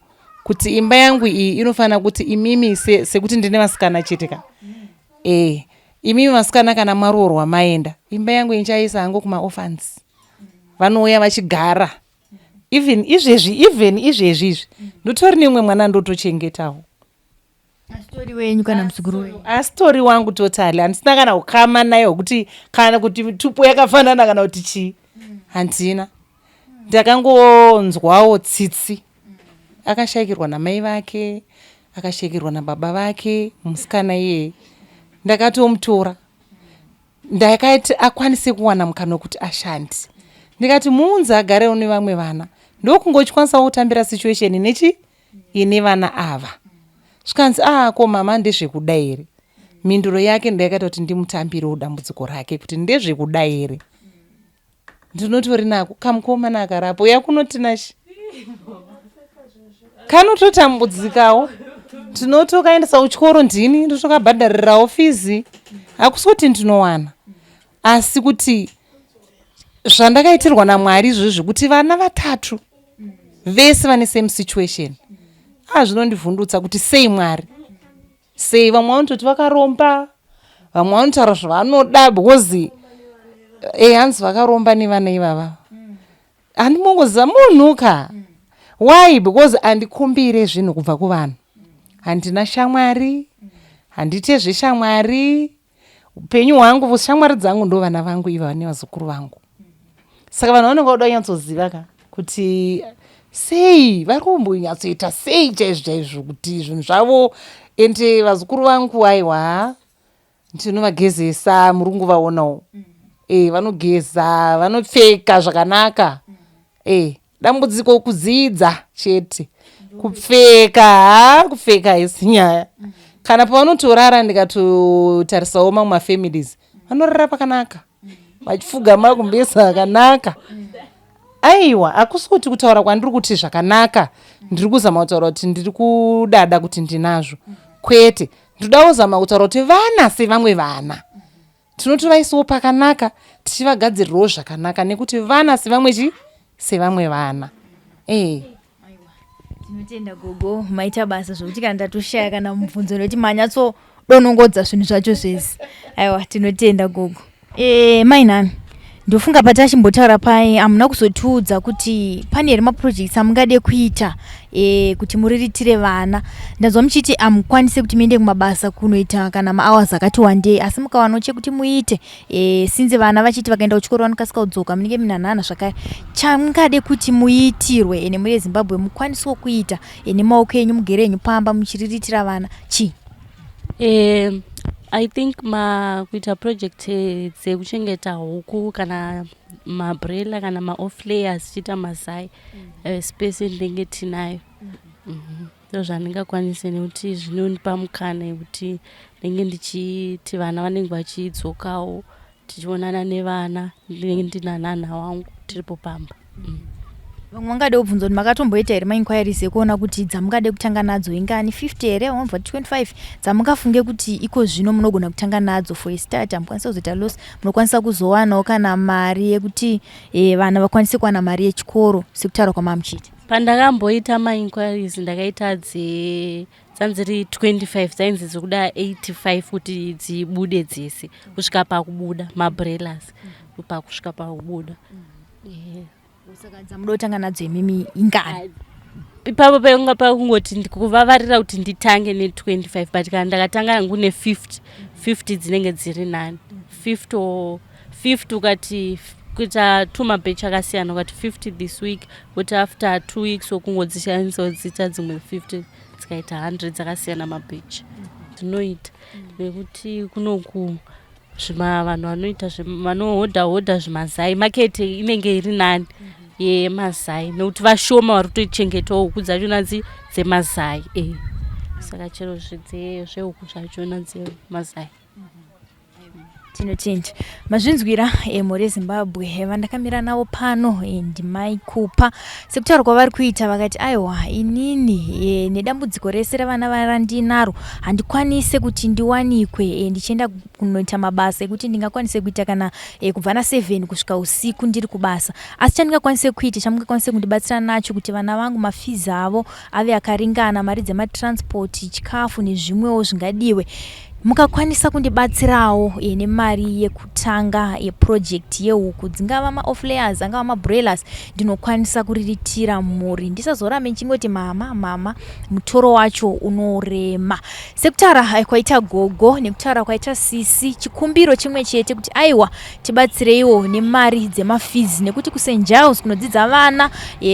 kuti imba yangu iyi inofanira kuti imimi sekuti ndine vasikana chetika, imimi vasikana kana maroorwa maenda, imba yangu inchaisa hangu kumaorphans, vanouya vachigara. Even izvezvi ndotori nemwe mwana ndotochengetawo. Asitori wenyu kana muzukuru wenyu? Asitori wangu totally. Handisina kana ukama naye hwekuti kana kuti tupo yakafanana kana kuti chii, handina. Ndakangonzwawo tsitsi. Akashayikirwa namai vake, akashayikirwa nababa vake, musikana iye. Ndakatomutora, ndakati akwanise kuwana mukana wekuti ashande. Ndikati muunze agarewo nevamwe vana, ndokungochikwanisa kutambira situation ine vana ava. Zvikanzi ko mama ndezvekuda here. Minduro yake ndayakati kuti ndimutambirewo dambudziko rake kuti ndezvekuda here. Ndinotori nako kamukomana akarapo yakunotinashi kanototambudzikawo. Ndinotokaendesa kuchikoro ndini, ndotokabhadharirawo fizi. Hakusi kuti ndinowana, asi kuti zvandakaitirwa naMwari izvozvi kuti vana vatatu vese vane same situation. Zvinondivhundutsa kuti sei Mwari, sei vamwe vanototi vakaromba, vamwe vanotaura zvavanoda because hanzi vakaromba nevana ivava. Handimongoziva munhuka. Why? Because handikumbire zvinhu kubva kuvanhu. Handina shamwari, handite zveshamwari. Upenyu hwangu, shamwari dzangu ndo vana vangu iva nevazukuru vangu. Saka vanhu vanenge vada kunyatsoziva kuti sei vari kumbonyatsoita sei chaizvo kuti zvinhu zvavo, ende vazukuru vangu aiwa ndinovagezesa murungu vaonawo. Vanogeza, vanopfeka zvakanaka. Dambudziko kudzidza chete, kupfeka haisi nyaya. Kana pavanotorara ndikatotarisawo mamwe mafamilies vanorara pakanaka, vachifugama kumbesa akanaka. Aiwa, hakusi kuti kutaura kwandiri kuti zvakanaka ndiri kuzama kutaura kuti ndiri kudada kuti ndinazvo, kwete. Ndoda kuzama kutaura kuti vana sevamwe vana tinotovaisawo pakanaka, tichivagadzirirawo zvakanaka, nekuti vana sevamwe vana. Tinotenda gogo, maita basa zvokuti kana ndatoshaya kana mubvunzo nekuti manyatsodonongodza zvinhu zvacho zvese. Aiwa, tinotenda gogo. Mainhani, ndofunga patachimbotaura pai hamuna kuzotiudza kuti pane here maprojects amungade kuita kuti muriritire vana. Ndanzwa muchiti hamukwanise kuti muende kumabasa kunoita kana mahours akati wandei, asi mukawana chekuti muite since vana vachiti vakaenda kuchikoro vanokasika kudzoka munenge munanhana zvakare. Chamungade kuti muitirwe ene muri Zimbabwe mukwanisewo kuita ene maoko enyu mugere enyu pamba muchiriritira vana chii? I think kuita project dzekuchengeta huku kana mabrela kana maoff-layers chiita mazai space ndinenge tinayo ndo zvandingakwanise nekuti zvinonipa mukana yekuti ndenge ndichiti vana vanenge vachidzokawo tichionana nevana ndinenge ndinanhanha wangu tiripo pamba. vamwe vangade kubvunza kuti makatomboita here mainquiries ekuona kuti dzamungade kutanga nadzo ingani 50 here vamwe 25 dzamungafunge kuti iko zvino munogona kutanga nadzo for a start hamukwanisa kuzoita loss munokwanisa kuzowanawo kana mari yekuti vana vakwanise kuwana mari yechikoro sekutaura kwamamuchita? Pandakamboita mainquiries ndakaita dzanziri 25 dzainzi dzekuda 85 kuti dzibude dzese kusvika pakubuda mabrelas pakusvika pakubuda. Saka dzamuda kutanga nadzo imimi ingani? Ipapo painga pakungoti kuvavarira kuti nditange ne25 but kana ndakatanga hangu ne50 dzinenge dziri nani 50 ukati kuita 2 mabhechi akasiyana ukati 50 this week kuti after 2 weeks wokungodzishanisa dzita dzimwe 50 dzikaita 100 dzakasiyana mabhechi dzinoita nekuti kunoku vanhu vanoita vanohodha zvimazai maketi inenge iri nani yemazai nekuti vashoma vari kutoichengetawo huku dzachona dzemazai saka chero zvehuku zvachona dzemazai. Tinotenda mazvinzwira mhuri yeZimbabwe vandakamira navo pano ndimaikupa sekutaura kwavari kuita vakati aiwa inini nedambudziko rese ravana varandinaro handikwanise kuti ndiwanikwe ndichienda kunoita mabasa ekuti ndingakwanise kuita kana kubva na7 kusvika usiku ndiri kubasa, asi chandingakwanise kuita chamungakwanise kundibatsira nacho kuti vana vangu mafizi avo ave akaringana, mari dzematransport, chikafu nezvimwewo zvingadiwe, mukakwanisa kundibatsirawo nemari yekutanga yeproject yehuku dzingava maoff-layers angava mabrelas, ndinokwanisa kuriritira mhuri ndisazorambe ndichingoti mama mutoro wacho unorema. Sekutaura kwaita gogo nekutaura kwaita sisi chikumbiro chimwe chete kuti aiwa tibatsireiwo nemari dzemafizi nekuti kuSt Giles kunodzidza vana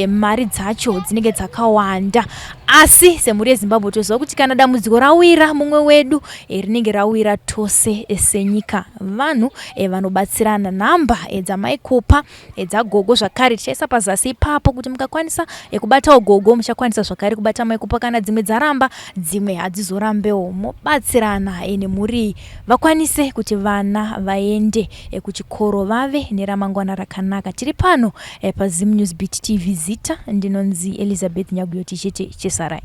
mari dzacho dzinenge dzakawanda, asi semhuri yeZimbabwe toziva kuti kana dambudziko rawira mumwe wedu rinenge rawira tose senyika, vanhu vanobatsirana. Namba dzamaikupa dzagogo zvakare tichaisa pazasi ipapo kuti mukakwanisa kubatawo gogo muchakwanisa zvakare kubata maikupa, kana dzimwe dzaramba dzimwe hadzizorambewo, mobatsirana nemhuri vakwanise kuti vana vaende kuchikoro vave neramangwana rakanaka. Tiri pano paZim News Beat TV, zita ndinonzi Elizabeth Nyaguyoti chete chesarai.